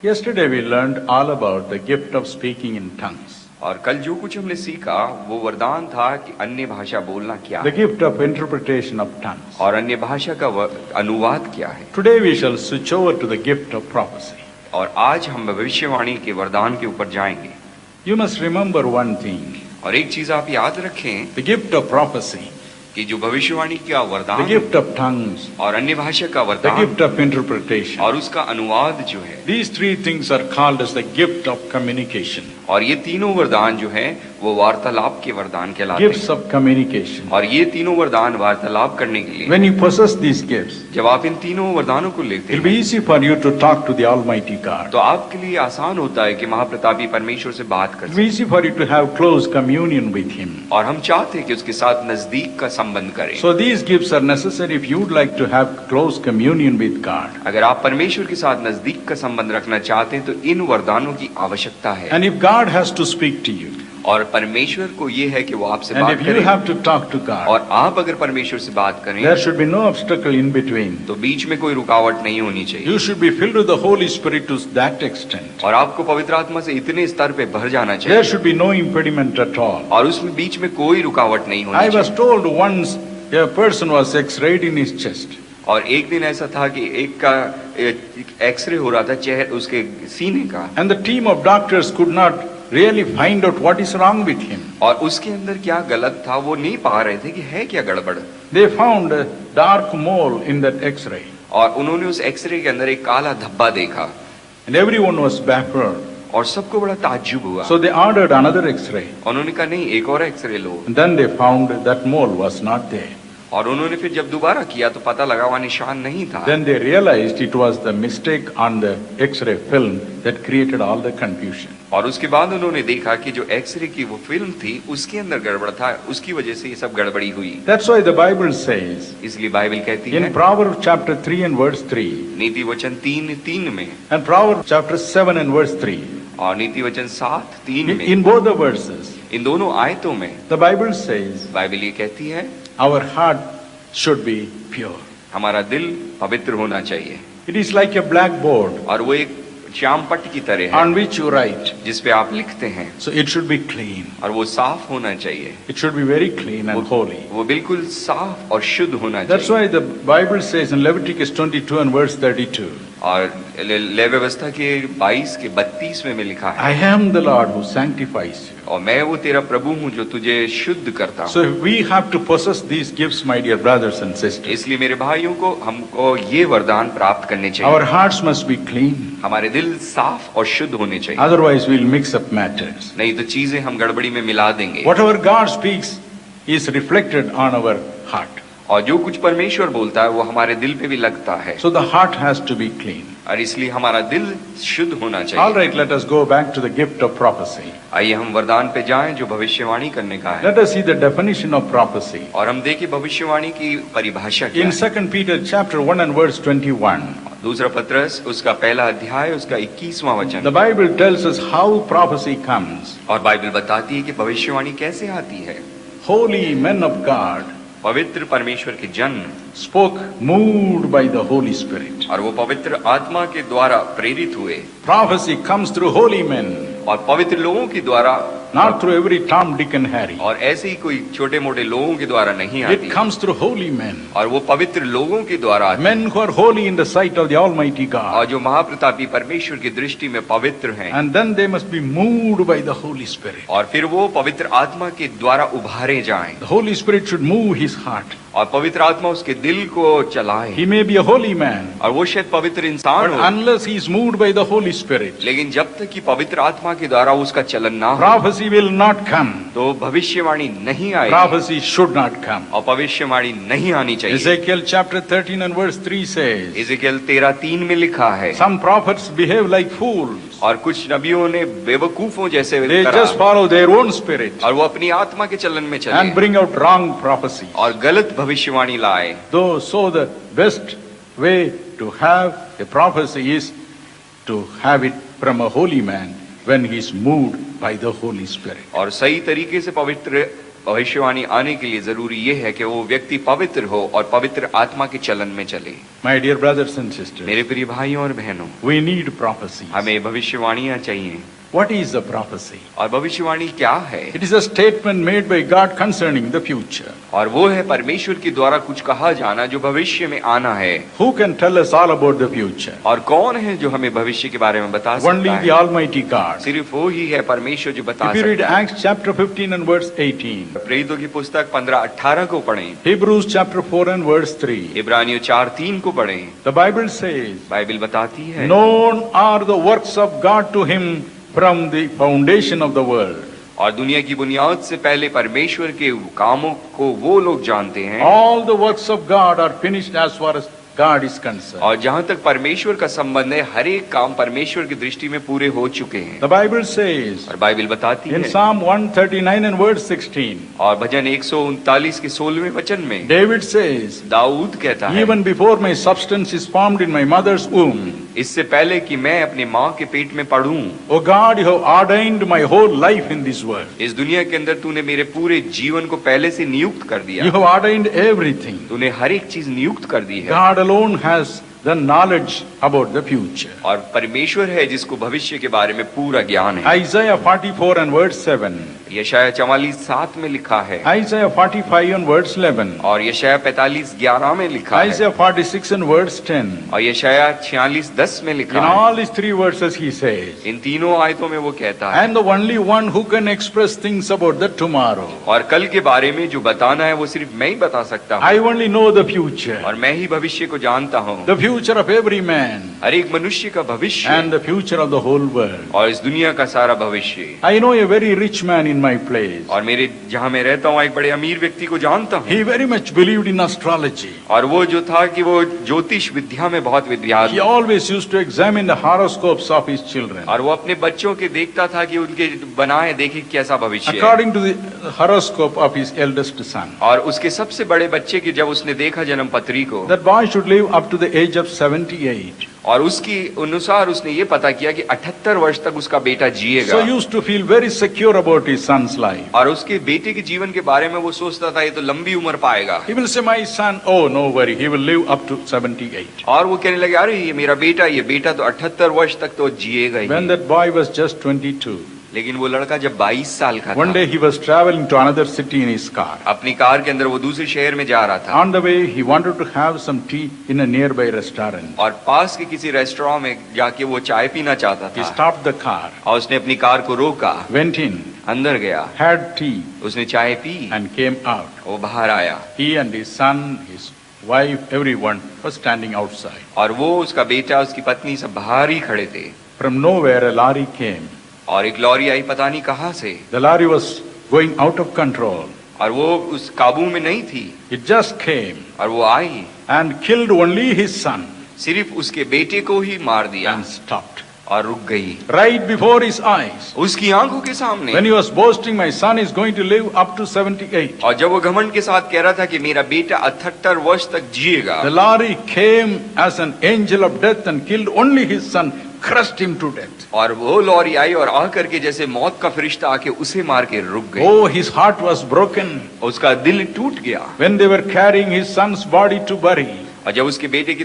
Yesterday we learned all about the gift of speaking in tongues. और कल जो कुछ हमने सीखा वो वरदान था कि अन्य भाषा बोलना क्या The है gift of interpretation of tongues. और अन्य भाषा का अनुवाद क्या है। Today we shall switch over to the gift of prophecy. और आज हम भविष्यवाणी के वरदान के ऊपर जाएंगे। You must remember one thing. और एक चीज आप याद रखें The gift of prophecy, कि जो भविष्यवाणी का the वरदान gift of tongues, और अन्य भाषा का the वरदान gift of interpretation. और उसका अनुवाद जो है, These three things are called as the gift of communication. और ये तीनों वरदान जो है वो वार्तालाप के वरदान कहलाते Gifts हैं। of communication. और ये तीनों वरदान वार्तालाप करने के लिए When you possess these gifts, जब आप इन तीनों वरदानों को लेते it will be हैं easy for you to talk to the Almighty God. तो आपके लिए आसान होता है कि महाप्रतापी परमेश्वर से बात कर It will be easy for you to have close communion with Him. और हम चाहते हैं कि उसके साथ नजदीक का संबंध करें। So these gifts are necessary if you would like to have close communion with God. अगर आप परमेश्वर के साथ नजदीक का संबंध रखना चाहते हैं तो इन वरदानों की आवश्यकता है। And if God has to speak to you, और परमेश्वर को ये है कि वो आपसे and बात if you करे have to talk to God, और आप अगर परमेश्वर से बात करें there should be no obstacle in between. तो बीच में कोई रुकावट नहीं होनी चाहिए। You should be filled with the Holy Spirit to that extent. और आपको पवित्र आत्मा से इतने स्तर पे भर जाना There चाहिए should be no impediment at all. और उसमें बीच में कोई रुकावट नहीं I होनी was चाहिए। told once a person was X-rayed in his chest. और एक दिन ऐसा था कि एक का एक्सरे हो रहा था चेहरे उसके सीने का, And the team of doctors could not really find out what is wrong with him. और उसके अंदर क्या गलत था वो नहीं पा रहे थे कि है क्या गड़बड़। They found a dark mole in that X-ray. और उन्होंने उस एक्सरे के अंदर एक काला धब्बा देखा And everyone was baffled. और सबको बड़ा ताज्जुब हुआ। So they ordered another X-ray. उन्होंने कहा नहीं एक और एक्सरे लो। And then they found that mole was not there. और उन्होंने फिर जब दोबारा किया तो पता लगा वहाँ निशान नहीं था। Then they realized it was the mistake on the X-ray film that created all the confusion. और उसके बाद उन्होंने देखा कि जो एक्सरे की वो फिल्म थी उसके अंदर गड़बड़ था, उसकी वजह से ये सब गड़बड़ी हुई। That's why the Bible says इसलिए बाइबल कहती in है Proverbs chapter 3 and verse 3 नीति वचन 3:3 में and Proverbs chapter 7 and verse 3, और नीति वचन 7:3 में, in both the verses, इन दोनों आयतों में the Bible says बाइबल ये कहती है our heart should be pure. हमारा दिल पवित्र होना चाहिए। It is like a blackboard और वो एक श्याम पट्ट की तरह है on which you write. जिस पे आप लिखते हैं So it should be clean. और वो साफ होना चाहिए। It should be very clean and holy. वो बिल्कुल साफ और शुद्ध होना That's चाहिए। why the Bible says in Leviticus 22 and verse 32, और ले व्यवस्था के 22 के 32 में लिखा है I am the Lord who sanctifies you. और मैं वो तेरा प्रभु हूँ जो तुझे शुद्ध करता हूँ। So we have to possess these gifts, my dear brothers and sisters. इसलिए मेरे भाइयों को हमको ये वरदान प्राप्त करने चाहिए। Our hearts must be clean. हमारे दिल साफ और शुद्ध होने चाहिए, Otherwise we'll mix up matters. नहीं तो चीजें हम गड़बड़ी में मिला देंगे। Whatever God speaks is reflected on our heart. और जो कुछ परमेश्वर बोलता है वो हमारे दिल पे भी लगता है, So the heart has to be clean. और इसलिए हमारा दिल शुद्ध होना All चाहिए। right, let us go back to the gift of prophecy. आइए हम वरदान पे जाएं जो भविष्यवाणी करने का है, Let us see the definition of prophecy. और हम देखें भविष्यवाणी की परिभाषा क्या In है। 2 Peter chapter 1 and verse 21, दूसरा पत्रस उसका पहला अध्याय उसका 21वां the वचन, Bible tells us how prophecy comes. और बाइबल बताती है कि भविष्यवाणी कैसे आती है। Holy men of God पवित्र परमेश्वर के जन spoke moved by the Holy Spirit. और वो पवित्र आत्मा के द्वारा प्रेरित हुए, Prophecy comes through holy men, और पवित्र लोगों के द्वारा, not through every Tom, Dick and Harry. और ऐसे ही कोई छोटे मोटे लोगों के द्वारा नहीं It आती, comes through holy men, और वो पवित्र लोगों के द्वारा आती है। men who are holy in the sight of the Almighty और God. जो महाप्रतापी परमेश्वर की दृष्टि में पवित्र हैं, And then they must be moved by the Holy Spirit. और फिर वो पवित्र आत्मा के द्वारा उभारे जाएं, The Holy Spirit should move his heart. और पवित्र आत्मा उसके दिल को चलाए। He may be a holy man, और वो शायद पवित्र इंसान but हो, unless he is moved by the Holy Spirit, लेकिन जब तक कि पवित्र आत्मा के द्वारा उसका चलन ना हो prophecy will not come. तो भविष्यवाणी नहीं आएगी, Prophecy should not come. और भविष्यवाणी नहीं आनी चाहिए। Ezekiel chapter 13 and verse 3 says, इज़ेकियल 13:3 में लिखा है, some prophets behave like fools. और कुछ नबियों ने बेवकूफों जैसे They करा, just follow their own spirit और वो अपनी आत्मा के चलन में चले and bring out wrong prophecy. और गलत भविष्यवाणी लाए। Though so the best way to have a prophecy is to have it from a holy man when he is moved by the Holy Spirit. और सही तरीके से पवित्र भविष्यवाणी आने के लिए जरूरी ये है कि वो व्यक्ति पवित्र हो और पवित्र आत्मा के चलन में चले। My dear brothers and sisters, मेरे प्रिय भाइयों और बहनों, we need prophecies. हमें भविष्यवाणियां चाहिए। What is a prophecy? और भविष्यवाणी क्या है? It is a statement made by God concerning the future. और वो है परमेश्वर के द्वारा कुछ कहा जाना जो भविष्य में आना है। Who can tell us all about the future? और कौन है जो हमें भविष्य के बारे में बता सकता Only है? the Almighty God. सिर्फ वो ही है परमेश्वर जो बता If you read सकता है। Acts chapter 15 and verse 18, प्रेरितों की पुस्तक 15-18 को पढ़ें, Hebrews chapter 4 and verse 3, इब्रानियों 4:3 को पढ़ें, the Bible says, बाइबल बताती है, known are the works of God to him from the foundation of the world. और दुनिया की बुनियाद से पहले परमेश्वर के कामों को वो लोग जानते हैं, All the works of God are finished as far as God is concerned. और जहाँ तक परमेश्वर का संबंध है हर एक काम परमेश्वर की दृष्टि में पूरे हो चुके हैं। The Bible says और बाइबल बताती in है, Psalm 139 and verse 16, और भजन 139 के 16वें वचन में David says, दाऊद कहता है, even before my substance is formed in my mother's womb, इससे पहले कि मैं अपने माँ के पेट में पढ़ूं, O God, you have ordained my whole life in this world. इस दुनिया के अंदर तूने मेरे पूरे जीवन को पहले से नियुक्त कर You दिया, have ordained everything. तूने हर एक चीज नियुक्त कर दी है। God alone has the knowledge about the future. और परमेश्वर है जिसको भविष्य के बारे में पूरा ज्ञान है। Isaiah 44 and verse 7, यशाया 44:7 में लिखा है, Isaiah 45 and verse 11, और यशाया 45:11 में लिखा है, Isaiah 46 and verse 10. और यशाया 46:10 में In लिखा है। all these three verses he says, इन तीनों आयतों में वो कहता है, I am the only one who can express things about the tomorrow. और कल के बारे में जो बताना है वो सिर्फ मैं ही बता सकता हूँ, I only know the future, और मैं ही भविष्य को जानता हूँ, the future of every man, हर एक मनुष्य का भविष्य and the future of the whole world. और इस दुनिया का सारा भविष्य। I know a very rich man in my place. और मेरे जहाँ मैं रहता हूँ एक बड़े अमीर व्यक्ति को जानता हूँ, He very much believed in astrology. और वो जो था कि वो ज्योतिष विद्या में बहुत विद्यान He always used to examine the horoscopes of his children. और वो अपने बच्चों के देखता था कि उनके बनाए देखे कैसा भविष्य है। According to the horoscope of his eldest son, और उसके सबसे बड़े बच्चे की जब उसने देखा जन्म पत्री को, that boy should live up to the age of 78. और उसकी अनुसार उसने ये पता किया कि 78 वर्ष तक उसका बेटा So जिएगा, he used to feel very secure about his son's life. और उसके बेटे के जीवन के बारे में वो सोचता था ये तो लंबी उम्र पाएगा, He will say, my son, oh no worry, he will live up to 78. और वो कहने लगे अरे ये मेरा बेटा, ये बेटा तो 78 वर्ष तक तो जिएगा When he. that boy was just 22, लेकिन वो लड़का जब 22 साल का one था, day he was traveling to another city in his car. अपनी कार के अंदर वो दूसरे शहर में जा रहा था, On the way, he wanted to have some tea in a nearby restaurant. और पास के किसी रेस्टोरेंट में जाके वो चाय पीना चाहता He था, stopped the car, और उसने अपनी कार को रोका, went in, अंदर गया, had tea, उसने चाय पी, and came out. वो बाहर आया, He and his son, his wife, everyone was standing outside. और वो उसका बेटा उसकी पत्नी सब बाहर ही खड़े थे, From nowhere, a lorry came. और एक लॉरी आई पता नहीं कहाँ से, The lorry was going out of control. और वो उस काबू में नहीं थी, It just came और वो आई, and killed only his son सिर्फ उसके बेटे को ही मार दिया and stopped और रुक गई right before his eyes. उसकी आंखों के सामने। When he was boasting, my son is going to live up to 78. और जब वो घमंड के साथ कह रहा था कि मेरा बेटा 78 वर्ष तक जिएगा, The lorry came as an angel of death and killed only his son, crushed him to death. और वो लॉरी आई और आकर के जैसे मौत का फरिश्ता आके उसे मार के रुक गई। Oh, his heart was broken उसका दिल टूट गया। when they were carrying his son's body to bury. और जब उसके बेटे की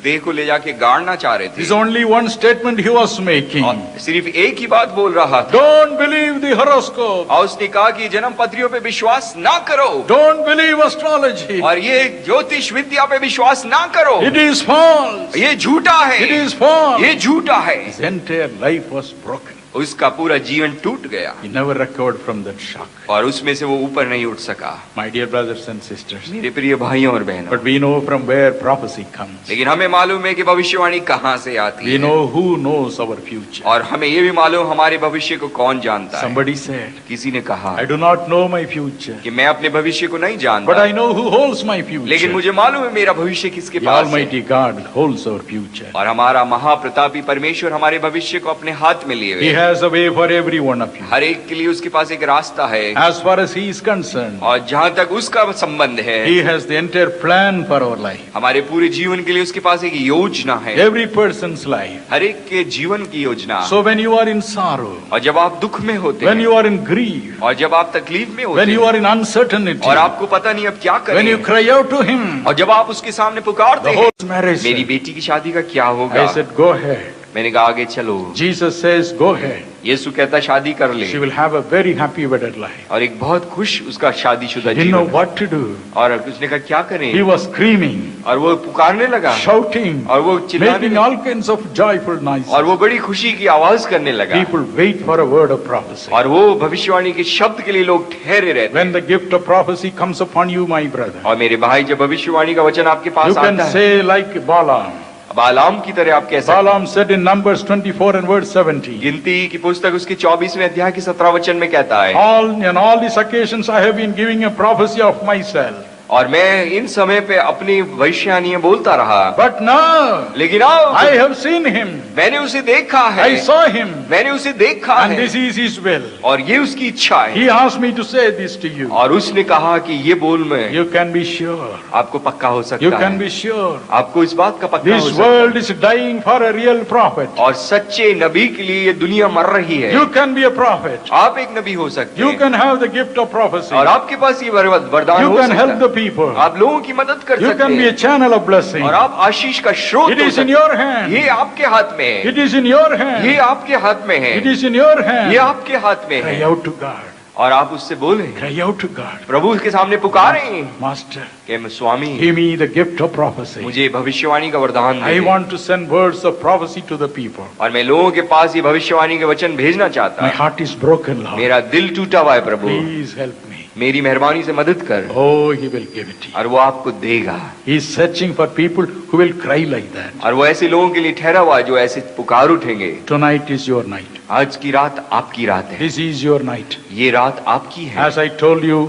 देह को ले जाके गाड़ना चाह रहे There's थे, only one statement he was making. और सिर्फ एक ही बात बोल रहा था, Don't believe the horoscope. और उसने कहा कि जन्म पत्रियों पे विश्वास ना करो, Don't believe astrology. और ये ज्योतिष विद्या पे विश्वास ना करो, It is false. ये झूठा है, It is false. ये झूठा है। His entire life was broken. उसका पूरा जीवन टूट गया, He never recovered from that shock. और उसमें से वो ऊपर नहीं उठ सका। My dear brothers and sisters, मेरे प्रिय भाइयों और बहनों, but we know from where prophecy comes. लेकिन हमें मालूम है कि भविष्यवाणी कहाँ से आती We है, know who knows our future. और हमें ये भी मालूम हमारे भविष्य को कौन जानता है। Somebody said, किसी ने कहा I do not know my future, कि मैं अपने भविष्य को नहीं but जानता, I know who holds my लेकिन future. मुझे मालूम है मेरा भविष्य किसके The पास है। Almighty God holds our future. और हमारा महाप्रतापी परमेश्वर हमारे भविष्य को अपने हाथ में लिए He हुए has a way for every one of you. हर एक के लिए उसके पास एक रास्ता है, As far as He is concerned, और जहाँ तक उसका संबंध है, He has the entire plan for our life. हमारे पूरे जीवन के लिए उसके पास एक योजना है, Every person's life. हर एक के जीवन की योजना। So when you are in sorrow, और जब आप दुख में होते when हैं, you are in grief, और जब आप तकलीफ में होते when you हैं, are in uncertainty, और आपको पता नहीं अब क्या when you करें, cry out to Him, और जब आप उसके सामने पुकारते the हैं, whole marriage. मेरी बेटी की शादी का क्या होगा? I said, go ahead. मैंने कहा आगे चलो। Jesus says, go ahead. यीशु कहता शादी कर ले, She will have a very happy wedded life. और एक बहुत खुश उसका शादीशुदा He didn't know जीवन। what to do. और उसने कहा क्या करें, He was screaming, और वो पुकारने लगा, shouting, और वो चिल्लाने making लगा, all kinds of joyful noises. और वो बड़ी खुशी की आवाज करने लगा। People wait for a word of prophecy. और वो भविष्यवाणी के शब्द के लिए लोग ठहरे रहते When the gift of prophecy comes upon you, my brother, हैं। और मेरे भाई, जब भविष्यवाणी का वचन आपके you पास can आता है, say like Balaam. बालाम की तरह आप कह सकते हैं। Balaam said in Numbers 24 and verse 17, गिनती की पुस्तक उसके 24वें अध्याय के 17 वचन में कहता है, on all these occasions I have been giving a prophecy of myself. और मैं इन समय पे अपनी भविष्यवाणियां बोलता रहा, But now लेकिन अब I have seen him. मैंने उसे देखा है, I saw him. मैंने उसे देखा And है, this is his will. और ये उसकी इच्छा है। He asked me to say this to you. और उसने कहा कि ये बोल मैं, You can be sure. आपको पक्का हो You सकता can है, be sure. आपको इस बात का पक्का हो This सकता है। world is dying for a real prophet. और सच्चे नबी के लिए ये दुनिया मर रही है। You can be a prophet. आप एक नबी हो सकते You हैं, can have the gift of prophecy. और आपके पास ये वरदान You हो can help सकता the है। people. आप लोगों की मदद कर You सकते can be a हैं, channel of blessing. और आप आशीष का स्रोत It हो is in सकते your हैं। hand. ये आपके हाथ में है, It is in your ये hand. आपके हाथ में है, It is in your ये hand. आपके हाथ में Cry है। out to God. और आप उससे बोले, Cry out to God. प्रभु के सामने पुकारें Master, कि स्वामी, give me the gift of prophecy. मुझे भविष्यवाणी का वरदान I they. want to send words of prophecy to the people. और मैं लोगों के पास ये भविष्यवाणी के वचन भेजना चाहता My हूँ। heart is broken, Lord. मेरा दिल टूटा हुआ है प्रभु, Please help me. मेरी मेहरबानी से मदद कर। Oh, He will give it to you. और वो आपको देगा। He is searching for people who will cry like that. और वो ऐसे लोगों के लिए ठहरा हुआ है जो ऐसे पुकार उठेंगे। Tonight is your night. आज की रात आपकी रात है, This is your night. ये रात आपकी है। As I told you,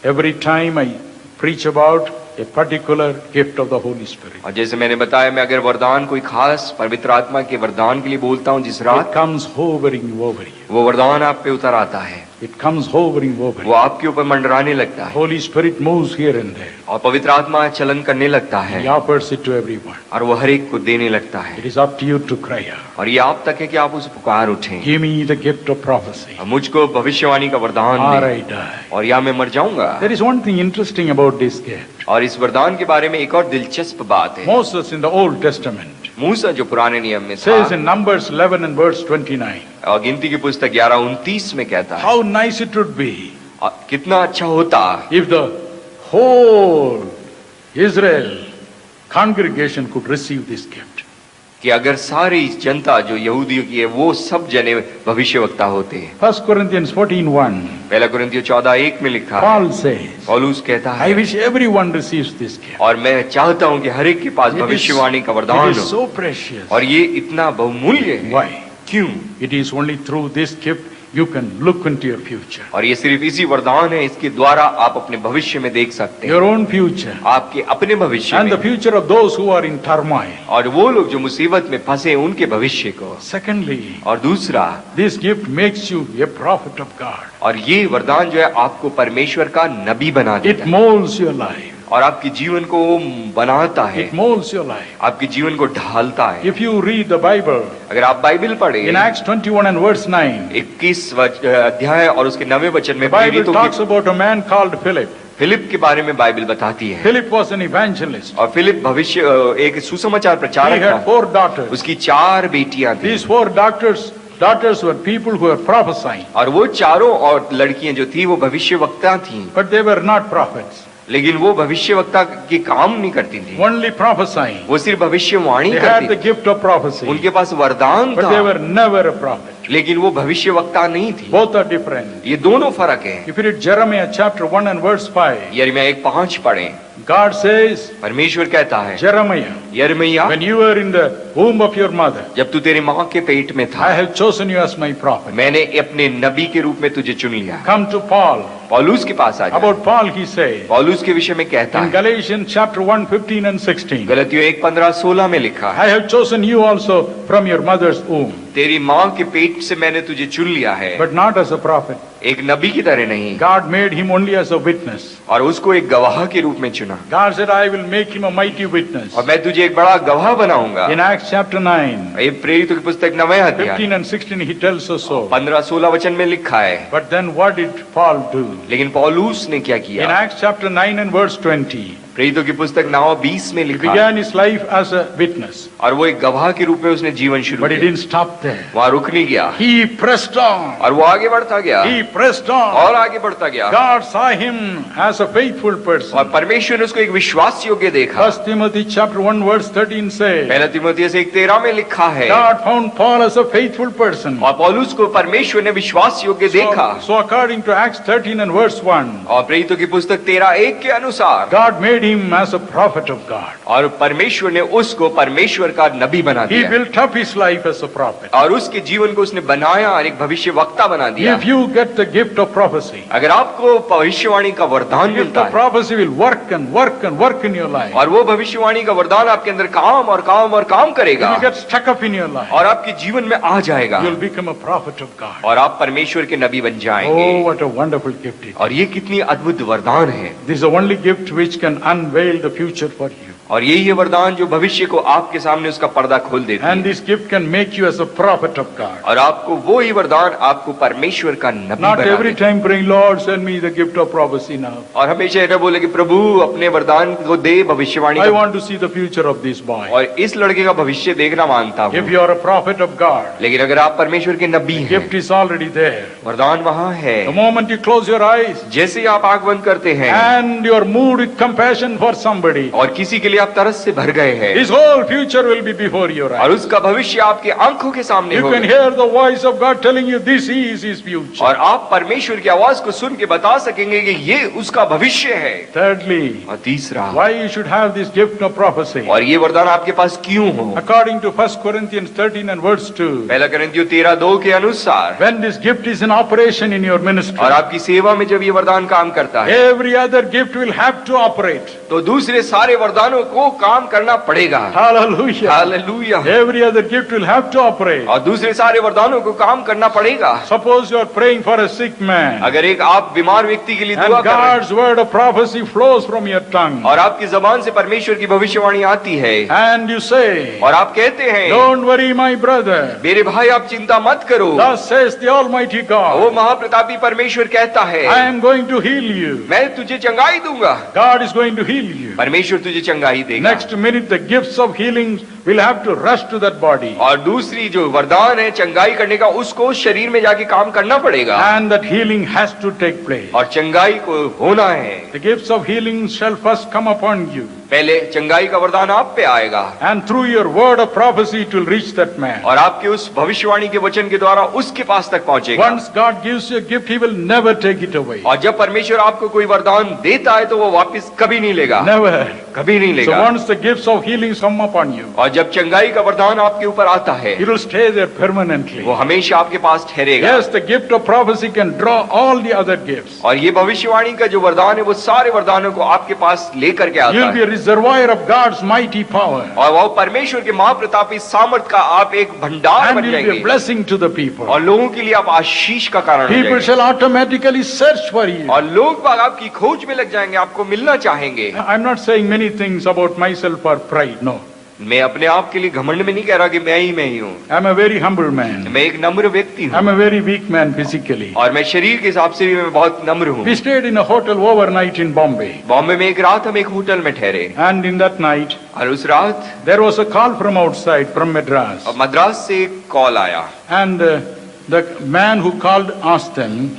every time I preach about a particular gift of the Holy Spirit, और जैसे मैंने बताया, मैं अगर वरदान कोई खास पवित्र आत्मा के वरदान के लिए बोलता हूँ, जिस it रात comes hovering over you. वो वरदान आप पे उतर आता है, It comes hovering over वो you. आपके ऊपर मंडराने लगता है, Holy Spirit moves here and there. और पवित्र आत्मा चलन करने लगता He है, offers it to everyone. और वो हर एक को देने लगता It है। is up to you to cry out. और ये आप तक है कि आप उसे पुकार उठें, Give me the gift of prophecy, और मुझको भविष्यवाणी का वरदान or दे, I die. और या मैं मर जाऊंगा। There is one thing interesting about this gift. और इस वरदान के बारे में एक और दिलचस्प बात है। Moses in the Old Testament मूसा जो पुराने नियम में says था, in Numbers 11 and verse 29, और गिनती की पुस्तक 11:29 में कहता है, how nice it would be कितना अच्छा होता if the whole Israel congregation could receive this gift. कि अगर सारी जनता जो यहूदियों की है वो सब जने भविष्यवक्ता होते। 1 Corinthians 14:1, पहला कुरिन्थियों 14:1 में लिखा है, Paul says, पौलुस कहता I है, wish everyone receives this gift. और मैं चाहता हूं कि हर एक के पास It is, भविष्यवाणी का वरदान it is हो, so precious. और ये इतना बहुमूल्य है। Why? क्यों? It is only through this gift you can look into your future. और ये सिर्फ इसी वरदान है, इसके द्वारा आप अपने भविष्य में देख सकते Your हैं, own future. आपके अपने भविष्य And the में, future of those who are in turmoil. और वो लोग जो मुसीबत में फंसे हैं, उनके भविष्य को। Secondly, और दूसरा, this gift makes you a prophet of God. और ये वरदान जो है आपको परमेश्वर का नबी बना It देता है, molds your life. और आपके जीवन को बनाता है, It molds your life. आपके जीवन को ढालता है। If you read the Bible, अगर आप बाइबल पढ़े, in Acts 21 and verse 9, 21 अध्याय और उसके 9वें वचन में the Bible प्रेरितों talks की about a man called Philip. Philip के बारे में बाइबल बताती है। Philip was an evangelist. और फिलिप भविष्य एक सुसमाचार He प्रचारक had था। 4 daughters. उसकी 4 बेटियां थी, These 4 daughters were people who were prophesying, और वो चारों और लड़कियां जो थी वो भविष्यवक्ता थी, but they were not prophets. लेकिन वो भविष्यवक्ता के काम नहीं करती थी, Only prophesying. वो सिर्फ भविष्यवाणी They had the करती थी। gift of prophecy, उनके पास वरदान but they था, were never a prophet. लेकिन वो भविष्यवक्ता नहीं थी। Both are different. ये दोनों फर्क है। If you read Jeremiah chapter 1 and verse 5, यिर्मयाह 1:5 पढ़ें, God says, परमेश्वर कहता है Jeremiah, यिर्मयाह, when you were in the womb of your mother, जब तू तेरी माँ के पेट में था, I have chosen you as my prophet. मैंने अपने नबी के रूप में तुझे चुन लिया। Come to Paul. पौलुस के पास आ जा। About Paul he says, पौलुस के विषय में कहता in है Galatians chapter 1, 15 and 16, गलतियों 1:15-16 में लिखा है, I have chosen you also from your mother's womb, तेरी माँ के पेट से मैंने तुझे चुन लिया है, but not as a prophet. एक नबी की तरह नहीं, God made him only as a witness. और उसको एक गवाह के रूप में चुना। God said, I will make him a mighty witness. और मैं तुझे एक बड़ा गवाह बनाऊंगा। In Acts chapter 9, ये प्रेरितों की पुस्तक 9वें अध्याय 15 and 16, he tells us so. 15-16 वचन में लिखा है। But then what did Paul do? लेकिन पौलुस ने क्या In किया? Acts chapter 9 and verse 20, प्रेरितों की पुस्तक 9:20 में he लिखा है, began his life as a witness, और वो एक गवाह के रूप में उसने जीवन शुरू but he किया। didn't stop there. वहाँ रुक नहीं गया, He pressed on. और वो आगे बढ़ता गया, He pressed on. और आगे बढ़ता गया। God saw him as a faithful person. और परमेश्वर ने उसको एक विश्वास योग्य देखा। 1 Timothy chapter 1 verse 13 says, पहला तीमुथियुस 1:13 में लिखा है, God found Paul as a faithful person. और पौलुस को परमेश्वर ने विश्वास योग्य देखा। So according to Acts 13 and verse 1, और प्रेरितों की पुस्तक 13:1 के अनुसार God made him as a prophet of God. और परमेश्वर ने उसको परमेश्वर का नबी बना He दिया, built up his life as a prophet. और उसके जीवन को उसने बनाया और एक भविष्यवक्ता बना दिया। If you get the gift of prophecy, अगर आपको भविष्यवाणी का वरदान the gift मिलता of है, prophecy will work and work and work in your life. और वो भविष्यवाणी का वरदान आपके अंदर काम और काम और काम If करेगा, you get stuck up in your life, और आपके जीवन में आ जाएगा, you'll become a prophet of God. और आप परमेश्वर के नबी बन जाएंगे। Oh, what a wonderful gift it is. और ये कितनी अद्भुत वरदान है। This is the only gift which can unveil the future for you. और यही है वरदान जो भविष्य को आपके सामने उसका पर्दा खोल देती And है। this gift can make you as a prophet of God. और आपको वो ही वरदान आपको परमेश्वर का नबी Not बना every देता है। time praying, Lord, send me the gift of prophecy now. और हमेशा ये बोले कि प्रभु अपने वरदान को दे भविष्यवाणी I का। want to see the future of this boy. और इस लड़के का भविष्य देखना मांगता If हूँ। you are a prophet of God, लेकिन अगर आप परमेश्वर के नबी हैं, gift is already there. वरदान वहाँ है। The moment you close your eyes जैसे ही आप आंख बंद करते हैं and you are moved with compassion for somebody, और किसी के लिए आप तरस से भर गए हैं, his whole future will be before your और eyes. उसका भविष्य आपके आंखों के सामने You होगा, can hear the voice of God telling you this is his future. और आप परमेश्वर की आवाज को सुन के बता सकेंगे कि ये उसका भविष्य है। Thirdly, और तीसरा, why you should have this gift of prophecy? और ये वरदान आपके पास क्यों हो? According to 1 Corinthians 13 and verse 2, पहला कोरिन्थियों 13:2 के अनुसार, when this gift is in operation in your ministry, और आपकी सेवा में जब ये वरदान काम करता है, every other gift will have to operate. तो दूसरे सारे वरदानों को काम करना पड़ेगा। Hallelujah. Hallelujah. Every other gift will have to operate. और दूसरे सारे वरदानों को काम करना पड़ेगा। Suppose you are praying for a sick man अगर एक आप बीमार व्यक्ति के लिए दुआ and कर रहे हैं, God's word of prophecy flows from your tongue, और आपकी जबान से परमेश्वर की भविष्यवाणी आती है, and you say, और आप कहते हैं, don't worry my brother, मेरे भाई आप चिंता मत करो, thus says the Almighty वो God, महाप्रतापी परमेश्वर कहता है, I am going to heal you. मैं तुझे चंगाई दूंगा। God is going to heal you. परमेश्वर तुझे चंगाई देगा। Next minute the gifts of healing will have to rush to that body, और दूसरी जो वरदान है चंगाई करने का, उसको शरीर में जाके काम करना पड़ेगा, and that healing has to take place. और चंगाई को होना है। The gifts of healing shall first come upon you, पहले चंगाई का वरदान आप पे आएगा, and through your word of prophecy it will reach that man. और आपके उस भविष्यवाणी के वचन के द्वारा उसके पास तक पहुंचेगा। Once God gives you a gift, He will never take it away. और जब परमेश्वर आपको कोई वरदान देता है तो वो वापस कभी नहीं लेगा, Never. कभी नहीं So लेगा। once the gifts of healing come upon you, और जब चंगाई का वरदान आपके ऊपर आता है, it will stay there permanently. वो हमेशा आपके पास ठहरेगा। Yes, the gift of prophecy can draw all the other gifts. और ये भविष्यवाणी का जो वरदान है वो सारे वरदानों को आपके पास लेकर के आता You'll be है, a reservoir of God's mighty power, और वो परमेश्वर के महाप्रतापी सामर्थ का आप एक भंडार and बन you'll be a जाएंगे, blessing to the people. और लोगों के लिए आप आशीष का कारण हो People जाएंगे, shall automatically search for you. और लोग बाग आपकी खोज में लग जाएंगे, आपको मिलना चाहेंगे। I'm not saying many things about myself for pride, no. मैं अपने आप के लिए घमंड में नहीं कह रहा कि मैं ही हूँ। I'm a very humble man. मैं एक नम्र व्यक्ति हूँ, I'm a very weak man physically. और मैं शरीर के हिसाब से भी मैं बहुत नम्र हूँ। We stayed in a hotel overnight in Bombay. Bombay में एक रात हम एक होटल में ठहरे, And in that night, और उस रात there was a call from outside, from Madras. Madras से एक कॉल आया, And the man who called asked them,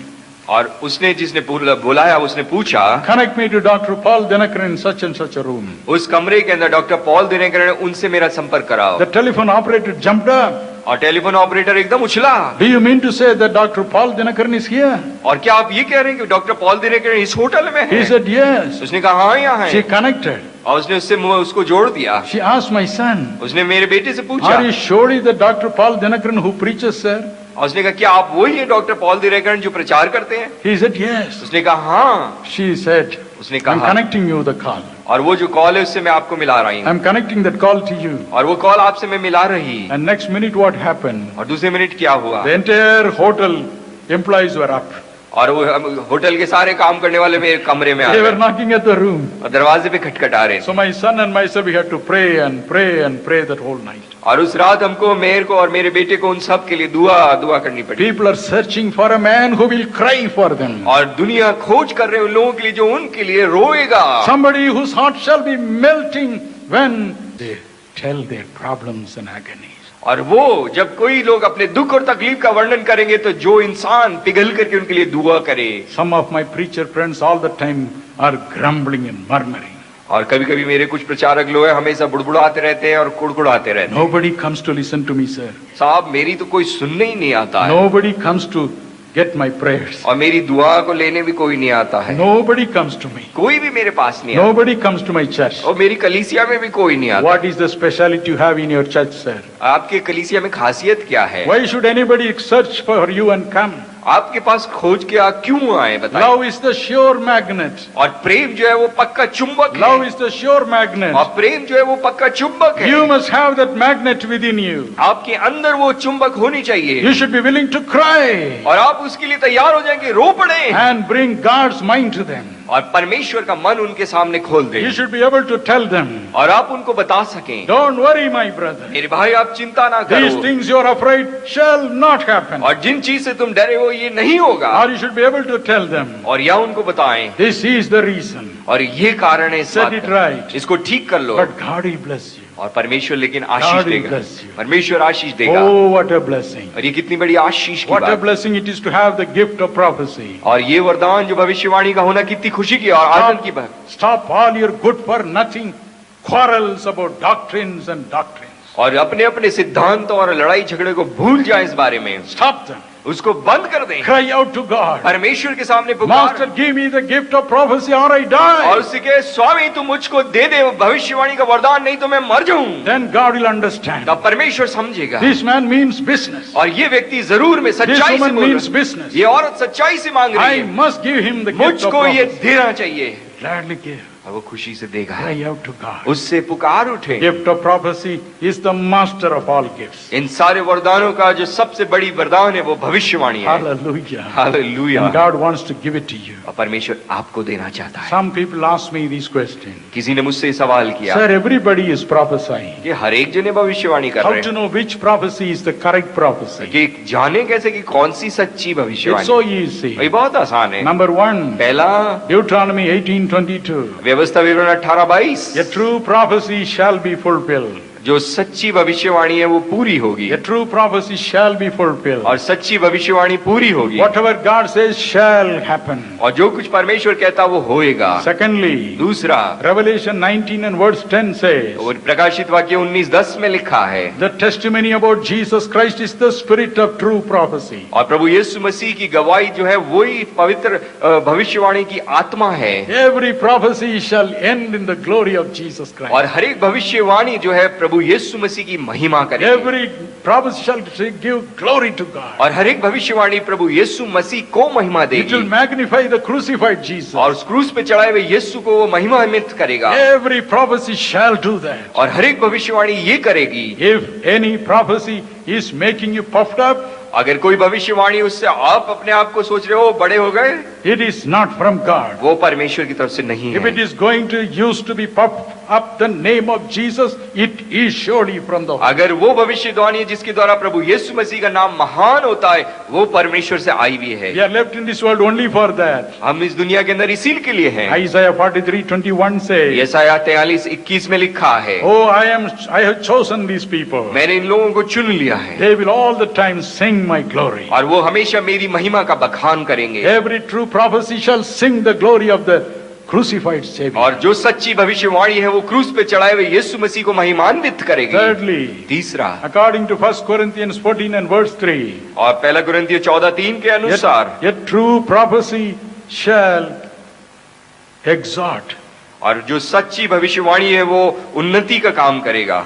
और उसने जिसने बुलाया उसने पूछा, connect me to Dr. Paul Dinakaran in such and such a room. उस कमरे के अंदर डॉक्टर पॉल दिनकर ने उनसे मेरा संपर्क कराओ। The telephone operator jumped up. और टेलीफोन ऑपरेटर एकदम उछला। Do you mean to say that Dr. Paul Dinakaran is here? और क्या आप ये कह रहे हैं कि डॉक्टर पॉल दिनकर इस होटल में है? He said yes. उसने कहा हाँ यहाँ She है। connected. और उसने उसको जोड़ दिया। She asked my son, उसने मेरे बेटे से पूछा, are you surely the Dr. Paul Dinakaran who preaches, sir? और उसने कहा क्या आप वही है डॉक्टर पॉल दिनकर जो प्रचार करते हैं? He said yes. उसने कहा हाँ। She said, उसने I'm कहा connecting you the call. और वो जो कॉल है उससे मैं आपको मिला रही हूँ। I'm connecting that call to you. और वो कॉल आपसे मैं मिला रही। And next minute what happened? और दूसरे मिनट क्या हुआ? The entire hotel employees were up. और वो होटल के सारे काम करने वाले मेरे कमरे में आ They were गए knocking at the room. और दरवाजे पे खटखटा रहे थे। So my son and myself, we had to pray and pray and pray that whole night. और उस रात हमको मेरे को और मेरे बेटे को उन सब के लिए दुआ करनी पड़ी। People are searching for a man who will cry for them. और दुनिया खोज कर रहे हैं उन लोगों के लिए जो उनके लिए रोएगा। Somebody whose heart shall be melting when they tell their problems and agonies. और वो जब कोई लोग अपने दुख और तकलीफ का वर्णन करेंगे तो जो इंसान पिघल करके उनके लिए दुआ करे। Some of my preacher friends all the time are grumbling and murmuring. और कभी कभी मेरे कुछ प्रचारक लोग हमेशा बुड़बुड़ाते रहते हैं और कुड़कुड़ाते रहते हैं। Nobody comes to listen to me, sir. साहब मेरी तो कोई सुनने ही नहीं आता है। Nobody comes to get my prayers. और मेरी दुआ को लेने भी कोई नहीं आता है। Nobody comes to me. कोई भी मेरे पास नहीं आता। Nobody comes to my church. और मेरी कलीसिया में भी कोई नहीं आता। What is the speciality you have in your church, sir? आपके कलीसिया में खासियत क्या है? Why should anybody search for you and come? आपके पास खोज के क्यों आए बताइए? Love is the sure magnet. और प्रेम जो है वो पक्का चुंबक है। Love is the sure magnet. और प्रेम जो है वो पक्का चुंबक है। You must have that magnet within you. आपके अंदर वो चुंबक होनी चाहिए। You should be willing to cry. और आप उसके लिए तैयार हो जाएंगे, रो पड़े। And bring God's mind to them. और परमेश्वर का मन उनके सामने खोल दे। You should be able to tell them. और आप उनको बता सकें। Don't worry, my brother. मेरे भाई आप चिंता ना करो। These things you are afraid shall not happen. और जिन चीज से तुम डरे हो ये नहीं होगा। Or you should be able to tell them. और या उनको बताएं। This is the reason. और ये कारण है इस Set बात it का। right. इसको ठीक कर लो। But God will bless you. और परमेश्वर लेकिन God आशीष will देगा। bless you. परमेश्वर आशीष देगा। Oh, what a blessing. और ये कितनी बड़ी आशीष की What a बात। blessing it is to have the gift of prophecy. और ये वरदान जो भविष्यवाणी का होना कितनी खुशी की और आनंद की बात। Stop all your good for nothing quarrels about doctrines and doctrines. और अपने अपने सिद्धांतों और लड़ाई झगड़े को भूल जाए इस बारे में। Stop them. उसको बंद कर दें। Cry out to God. परमेश्वर के सामने Master, पुकार। give me the gift of prophecy or I और die. उससे कहे स्वामी तू मुझको दे दे भविष्यवाणी का वरदान, नहीं तो मैं मर जाऊं। Then God will understand. तब परमेश्वर समझेगा। This man means business. और ये व्यक्ति जरूर में This सच्चाई से woman बोल means रहा है। business. ये औरत सच्चाई से मांग रही I है। must give him the gift of मुझको ये prophecy. देना चाहिए। Gladly give. और वो खुशी से देगा। Cry out to God. उससे पुकार उठे। Gift of prophecy is the master of all gifts. इन सारे वरदानों का जो सबसे बड़ी वरदान है वो भविष्यवाणी है। Hallelujah. Hallelujah. And God wants to give it to you. और परमेश्वर आपको देना चाहता है। Some people ask me these questions. किसी ने मुझसे सवाल किया Sir, everybody is prophesying. कि हर एक जने भविष्यवाणी कर How रहे to हैं know which prophecy is the correct prophecy? कि जाने कैसे कि कौन सी सच्ची It's भविष्यवाणी। so easy. ये बहुत आसान है। Number 1, पहला Deuteronomy 18:22. व्यवस्था विवरण 18:22। A true prophecy shall be fulfilled. जो सच्ची भविष्यवाणी है वो पूरी होगी। A true prophecy shall be fulfilled. और सच्ची भविष्यवाणी पूरी होगी। Whatever God says shall happen. और जो कुछ परमेश्वर कहता वो होएगा। Secondly, दूसरा Revelation 19 and verse 10 says, और प्रकाशित वाक्य 19:10 में लिखा है the testimony about Jesus Christ is the spirit of true prophecy. और प्रभु यीशु मसीह की गवाही जो है वही पवित्र भविष्यवाणी की आत्मा है। Every prophecy shall end in the glory of Jesus Christ. और हर एक भविष्यवाणी जो है प्रभु यीशु मसीह की महिमा करेगी। Every prophecy shall give glory to God. और हर एक भविष्यवाणी प्रभु यीशु मसीह को महिमा It will देगी। magnify the crucified Jesus. और उस क्रूस पे चढ़ाए हुए यीशु को वो महिमान्वित करेगा। Every prophecy shall do that. और हर एक भविष्यवाणी ये करेगी। If any prophecy is making you puffed up, अगर कोई भविष्यवाणी उससे आप अपने आप को सोच रहे हो बड़े हो गए, it is not from God. वो परमेश्वर की तरफ से नहीं If it है। is going to use to be puffed up the name of Jesus, it is surely from the अगर वो भविष्यवाणी है जिसके द्वारा प्रभु यीशु मसीह का नाम महान होता है, वो परमेश्वर से आई हुई है। We are left in this world only for that. हम इस दुनिया के अंदर इसी के लिए हैं। Isaiah 43:21 says, यशायाह 43:21 में लिखा है, Oh, I have chosen these people. मैंने इन लोगों को चुन लिया है They will all the time sing my glory. और वो हमेशा मेरी महिमा का बखान करेंगे। Every true prophecy shall sing the glory of the crucified Savior. और जो सच्ची भविष्यवाणी है वो क्रूस पे चढ़ाए हुए यीशु मसीह को महिमान्वित करेगी। Thirdly, तीसरा, according to 1 Corinthians 14 and verse 3, और पहला कुरिन्थियों 14:3 के अनुसार, yet true prophecy shall exhort. और जो सच्ची भविष्यवाणी है वो उन्नति का काम करेगा,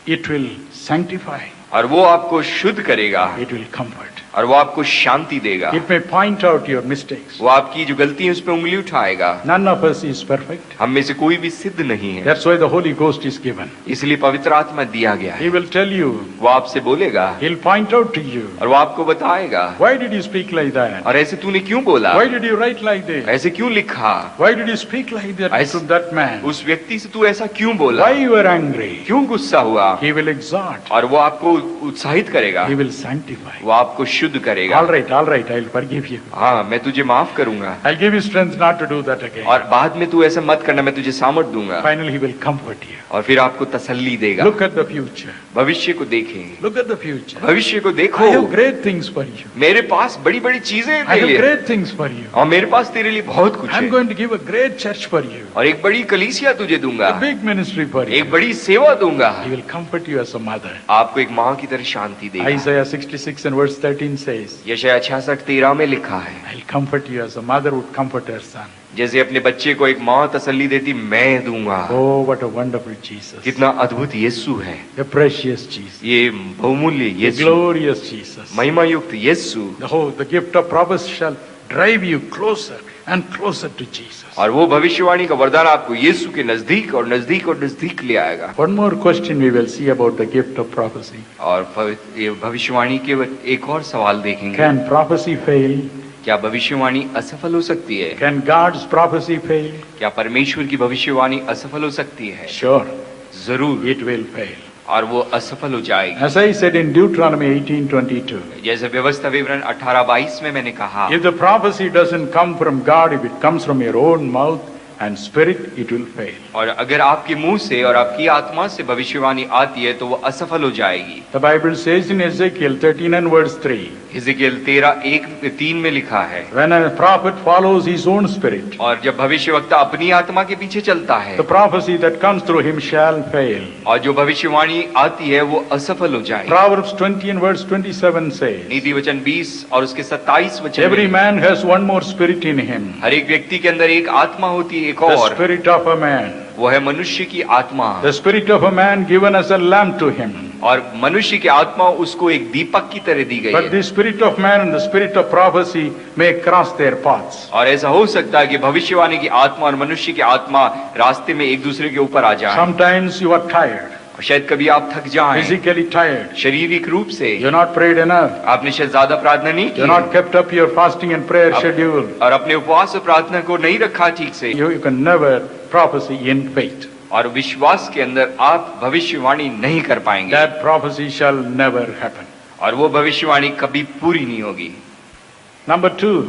It will sanctify. और वो आपको शुद्ध करेगा, It will comfort. और वो आपको शांति देगा। It may point out your mistakes. वो आपकी जो गलती है उस पर उंगली उठाएगा। None of us is perfect. हम में से कोई भी सिद्ध नहीं है, That's why the Holy Ghost is given. इसलिए पवित्र आत्मा दिया गया He है। will tell you. वो आपसे बोलेगा He'll point out to you. और वो आपको बताएगा, Why did you speak like that? और ऐसे तूने क्यों बोला, Why did you write like this? ऐसे क्यों लिखा, Why did you speak like that to that man? उस व्यक्ति से तू ऐसा क्यों बोला, Why you were angry? क्यों गुस्सा हुआ, He will exhort. और वो आपको उत्साहित करेगा, He will sanctify. वो आपको शुद्ध करेगा। All right, I'll forgive you. हाँ, मैं तुझे माफ करूंगा, I'll give you strength not to do that again. और बाद में तू ऐसा मत करना, मैं तुझे सामर्थ दूंगा, Finally, He will comfort you. और फिर आपको तसल्ली देगा। Look at the future. भविष्य को देखें, Look at the future. भविष्य को I देखो। have great things for you. मेरे पास बड़ी बड़ी चीजें हैं I तेरे have लिए, great things for you. और मेरे पास तेरे लिए बहुत कुछ I'm है, going to give a great church for you. और एक बड़ी कलीसिया तुझे दूंगा, A big ministry for you. एक बड़ी सेवा दूंगा। He will comfort you as a mother. आपको एक माँ की तरह शांति देगा। Isaiah 66 and verse 13 says, यशायाह 66:13 में लिखा है, I'll comfort you as a mother would comfort her son. जैसे अपने बच्चे को एक माँ तसल्ली देती, मैं दूंगा। Oh, what a wonderful Jesus. कितना अद्भुत यीशु है, A precious Jesus. ये बहुमूल्य A यीशु, glorious Jesus. महिमा युक्त यीशु। The gift of prophecy shall drive you closer and closer to Jesus. और वो भविष्यवाणी का वरदान आपको यीशु के नजदीक और नजदीक और नजदीक ले आएगा। One more question we will see about the gift of prophecy. और ये भविष्यवाणी के एक और सवाल देखेंगे, Can prophecy fail? क्या भविष्यवाणी असफल हो सकती है? Can God's prophecy fail? क्या परमेश्वर की भविष्यवाणी असफल हो सकती है? Sure, जरूर, it will fail. और वो असफल हो जाएगी। As I said in Deuteronomy 18:22, जैसे व्यवस्था विवरण 18:22 में मैंने कहा, if the prophecy doesn't come from God, if it comes from your own mouth and spirit, it will fail. और अगर आपके मुंह से और आपकी आत्मा से भविष्यवाणी आती है तो वो असफल हो जाएगी। The Bible says in Ezekiel 13 and verse 3, हिजकिय्याह 13:1-3 में लिखा है, when a prophet follows his own spirit, और जब भविष्यवक्ता अपनी आत्मा के पीछे चलता है, the prophecy that comes through him shall fail. और जो भविष्यवाणी आती है वो असफल हो जाएगी। Proverbs 20 and verse 27 says, नीति वचन 20 और उसके 27 वचन में, every man has one more spirit in him, हर एक व्यक्ति के अंदर एक आत्मा होती है, एक the और, spirit of a man. वो है मनुष्य की आत्मा। The spirit of a man given as a lamp to him. और मनुष्य की आत्मा उसको एक दीपक की तरह दी गई But है। the spirit of man and the spirit of prophecy may cross their paths. और ऐसा हो सकता है कि भविष्यवाणी की आत्मा और मनुष्य की आत्मा रास्ते में एक दूसरे के ऊपर आ जाए। Sometimes you are tired, और शायद कभी आप थक जाएं, physically tired. शारीरिक रूप से You're not prayed enough. आपने शायद ज्यादा प्रार्थना नहीं You're not की, kept up your fasting and prayer schedule. और अपने उपवास और प्रार्थना को नहीं रखा ठीक से, You can never prophesy in faith. और विश्वास के अंदर आप भविष्यवाणी नहीं कर पाएंगे, That prophecy shall never happen. और वो भविष्यवाणी कभी पूरी नहीं होगी। Number 2,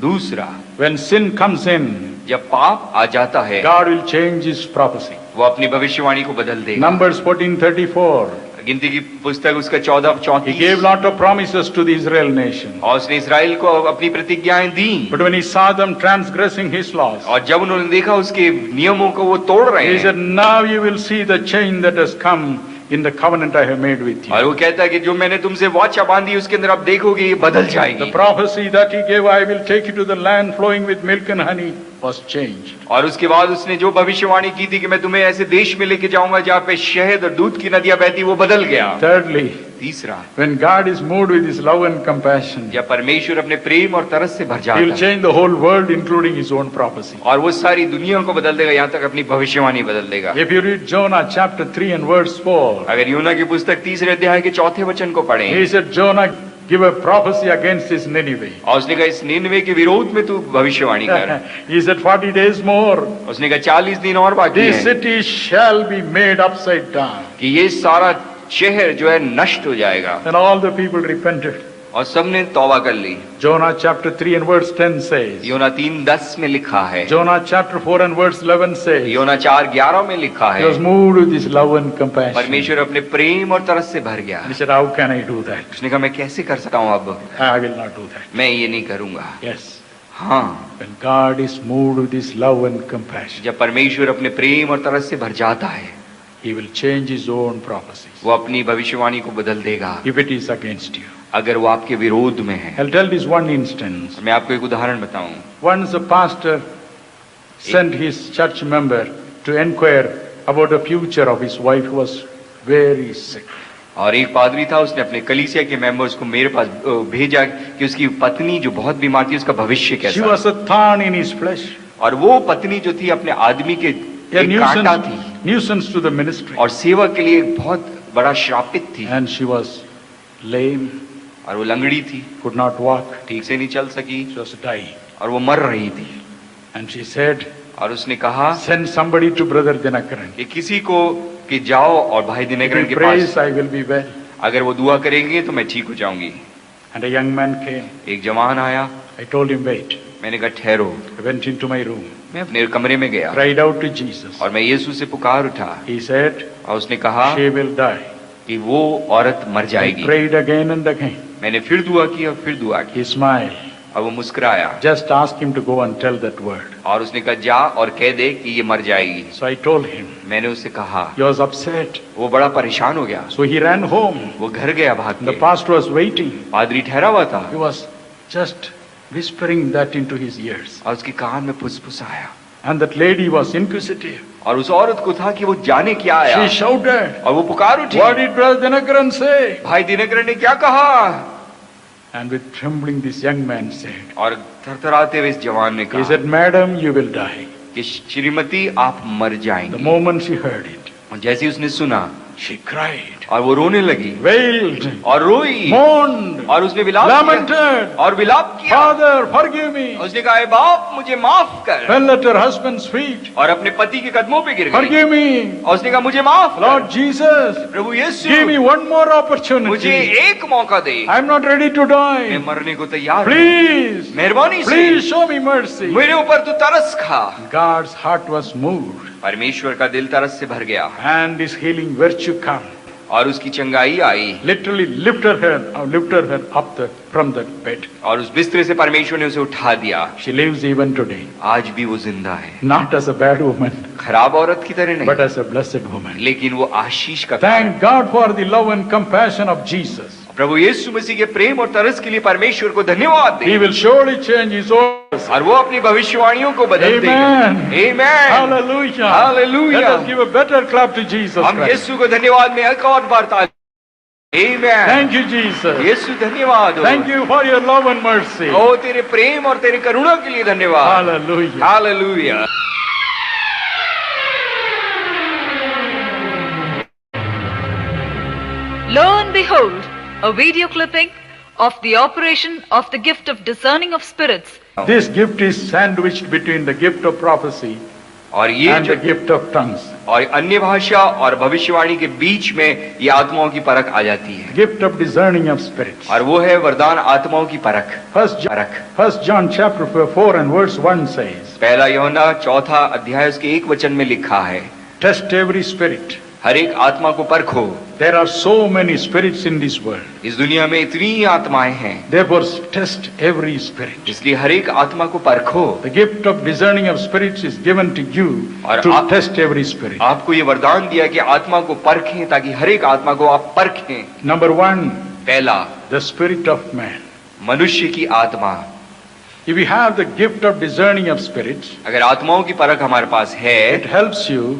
दूसरा, when sin comes in, जब पाप आ जाता है God will change his prophecy. वो अपनी भविष्यवाणी को बदल देगा। Numbers 14:34. गिनती की पुस्तक उसका 14:34, He gave lot of promises to the Israel nation. और उसने इस्राएल को अपनी प्रतिज्ञाएं दी, But when he saw them transgressing his laws, और जब उन्होंने देखा उसके नियमों को वो तोड़ रहे he हैं, said, now you will see the change that has come in the covenant I have made with और you. वो कहता है कि जो मैंने तुमसे वाचा बांधी उसके अंदर आप देखोगे ये बदल The जाएगी। prophecy that he gave, I will take you to the land flowing with milk and honey, was changed. और उसके बाद उसने जो भविष्यवाणी की थी कि मैं तुम्हें ऐसे देश में लेके जाऊंगा जहाँ पे शहद और दूध की नदियां बहती, वो बदल गया। Thirdly, तीसरा, when God is moved with his love and compassion, जब परमेश्वर अपने प्रेम और तरस से भर he जाता will है, change the whole world including his own prophecy. और वो सारी दुनिया को बदल देगा, यहाँ तक अपनी भविष्यवाणी बदल देगा। If you read Jonah chapter 3 and verse 4, अगर यूना की पुस्तक 3 अध्याय के 4 वचन को पढ़ें, he said, Jonah, give a prophecy against this Nineveh. और उसने कहा इस निनवे के विरोध में तू भविष्यवाणी कर। He said 40 days more. उसने कहा 40 दिन और बाकी This हैं city shall be made upside down. कि ये सारा शहर जो है नष्ट हो जाएगा। And all the people repented. और सबने तौबा कर ली। Jonah chapter 3 and verse 10 says. योना 3:10 में लिखा है। Jonah chapter 4 and verse 11 says. योना 4:11 में लिखा He was है। moved with his love and compassion. परमेश्वर अपने प्रेम और तरस से भर गया। He said, how can I do that? उसने कहा मैं कैसे कर सकता हूँ अब? I will not do that. मैं ये नहीं करूंगा। Yes. हाँ, When God is moved with his love and compassion, जब परमेश्वर अपने प्रेम और तरस से भर जाता है, he will change his own prophecies. वो अपनी भविष्यवाणी को बदल देगा। If it is against you. अगर वो आपके विरोध में है। I'll tell this one instance. मैं आपको एक उदाहरण बताऊं। Once a pastor sent his church member to inquire about the future of his wife who was very sick. और एक पादरी था, उसने अपने कलीसिया के मेंबर्स को मेरे पास भेजा कि उसकी पत्नी जो बहुत बीमार थी उसका भविष्य She कैसा। was a thorn in his flesh. और वो पत्नी जो थी अपने आदमी के A एक कांटा थी nuisance to the ministry. और सेवा के लिए एक बहुत बड़ा श्रापित थी। And she was lame, और वो लंगड़ी थी, could not walk. ठीक से नहीं चल सकी She was dying. और वो मर रही थी। And she said, और उसने कहा send somebody to Brother Dinakaran. कि किसी को कि जाओ और भाई If दिनकरण he के prays, pass, I will be well. अगर वो दुआ करेंगे तो मैं ठीक हो जाऊंगी। And a young man came. एक जवान आया, I told him, wait. मैंने कहा ठहरो। I went into my room, मैं अपने कमरे में गया cried out to Jesus. और मैं यीशु से पुकार उठा He said, और उसने कहा she will die. कि वो औरत मर I जाएगी। prayed again and again. मैंने फिर दुआ की और फिर दुआ की He smiled. और वो मुस्कुराया Just ask him to go and tell that word. और उसने कहा जा और कह दे कि ये मर जाएगी। So I told him. मैंने उससे कहा, He was upset. वो बड़ा परेशान हो गया। So he ran home. वो घर गया भाग The के। pastor was waiting. पादरी ठहरा हुआ था He was just whispering that into his ears. और उसके कान में फुसफुसाया And that lady was inquisitive. और उस औरत को था कि वो जाने क्या आया। She shouted. और वो पुकार उठी, What did Brother Dinakaran say? भाई दिनकरण ने क्या कहा? And with trembling this young man said. और थरथराते हुए इस जवान ने He कहा said, Madam, you will die. कि श्रीमती आप मर The जाएंगी। moment she heard it, और जैसे ही उसने सुना she cried, और वो रोने लगी wailed, और रोई mourned, और उसने विलाप किया lamented. और विलाप किया। Father, forgive me. उसने कहा "ए बाप मुझे माफ कर" Fell at her husband's feet. और अपने पति के कदमों पे गिर गई Forgive me. और उसने कहा मुझे माफ कर। Lord Jesus, प्रभु यीशु give me one more मुझे opportunity. एक मौका दे, I'm not ready to मैं die. मरने को तैयार हूँ। Please, मेहरबानी please से show me mercy. मेरे ऊपर तू तरस खा। God's heart was moved परमेश्वर का दिल तरस से भर गया and his healing virtue come. और उसकी चंगाई आई Literally lifted her up from the bed. और उस बिस्तरे से परमेश्वर ने उसे उठा दिया। She lives even today. आज भी वो जिंदा है, Not as a bad woman, खराब औरत की तरह but नहीं, as a blessed woman. लेकिन वो आशीष का Thank God for the love and compassion of Jesus. प्रभु यीशु मसीह के प्रेम और तरस के लिए परमेश्वर को धन्यवाद He they will surely change his own. और वो अपनी भविष्यवाणियों को बदल देगा। Amen. Amen. Hallelujah. Hallelujah. Let us give a better clap to Jesus हम Christ. यीशु को धन्यवाद में एक और बार ताली। Amen. Thank you, Jesus. यीशु धन्यवाद हो। Thank you for your love and mercy. ओ तेरे प्रेम और तेरे करुणा के लिए धन्यवाद। Hallelujah. Hallelujah. Lo and behold, a video clipping of the operation of the gift of discerning of spirits. This gift is sandwiched between the gift of prophecy और ये and the जो gift of tongues. और अन्य भाषा और भविष्यवाणी के बीच में ये आत्माओं की परख आ जाती है Gift of discerning of spirits. और वो है वरदान आत्माओं की परख। First John chapter 4 and verse 1 says, पहला यूहन्ना 4 अध्याय उसके 1 वचन में लिखा है, test every spirit. हर एक आत्मा को परखो। There are so many spirits in this world. इस दुनिया में इतनी आत्माएं हैं, Therefore test every spirit. इसलिए हर एक आत्मा को परखो। The gift of discerning of spirits is given to you और to आप- test every spirit. आपको ये वरदान दिया कि आत्मा को परखें ताकि हर एक आत्मा को आप परखें। Number 1, पहला, the spirit of man. मनुष्य की आत्मा। If you have the gift of discerning of spirits, अगर आत्माओं की परख हमारे पास है it helps you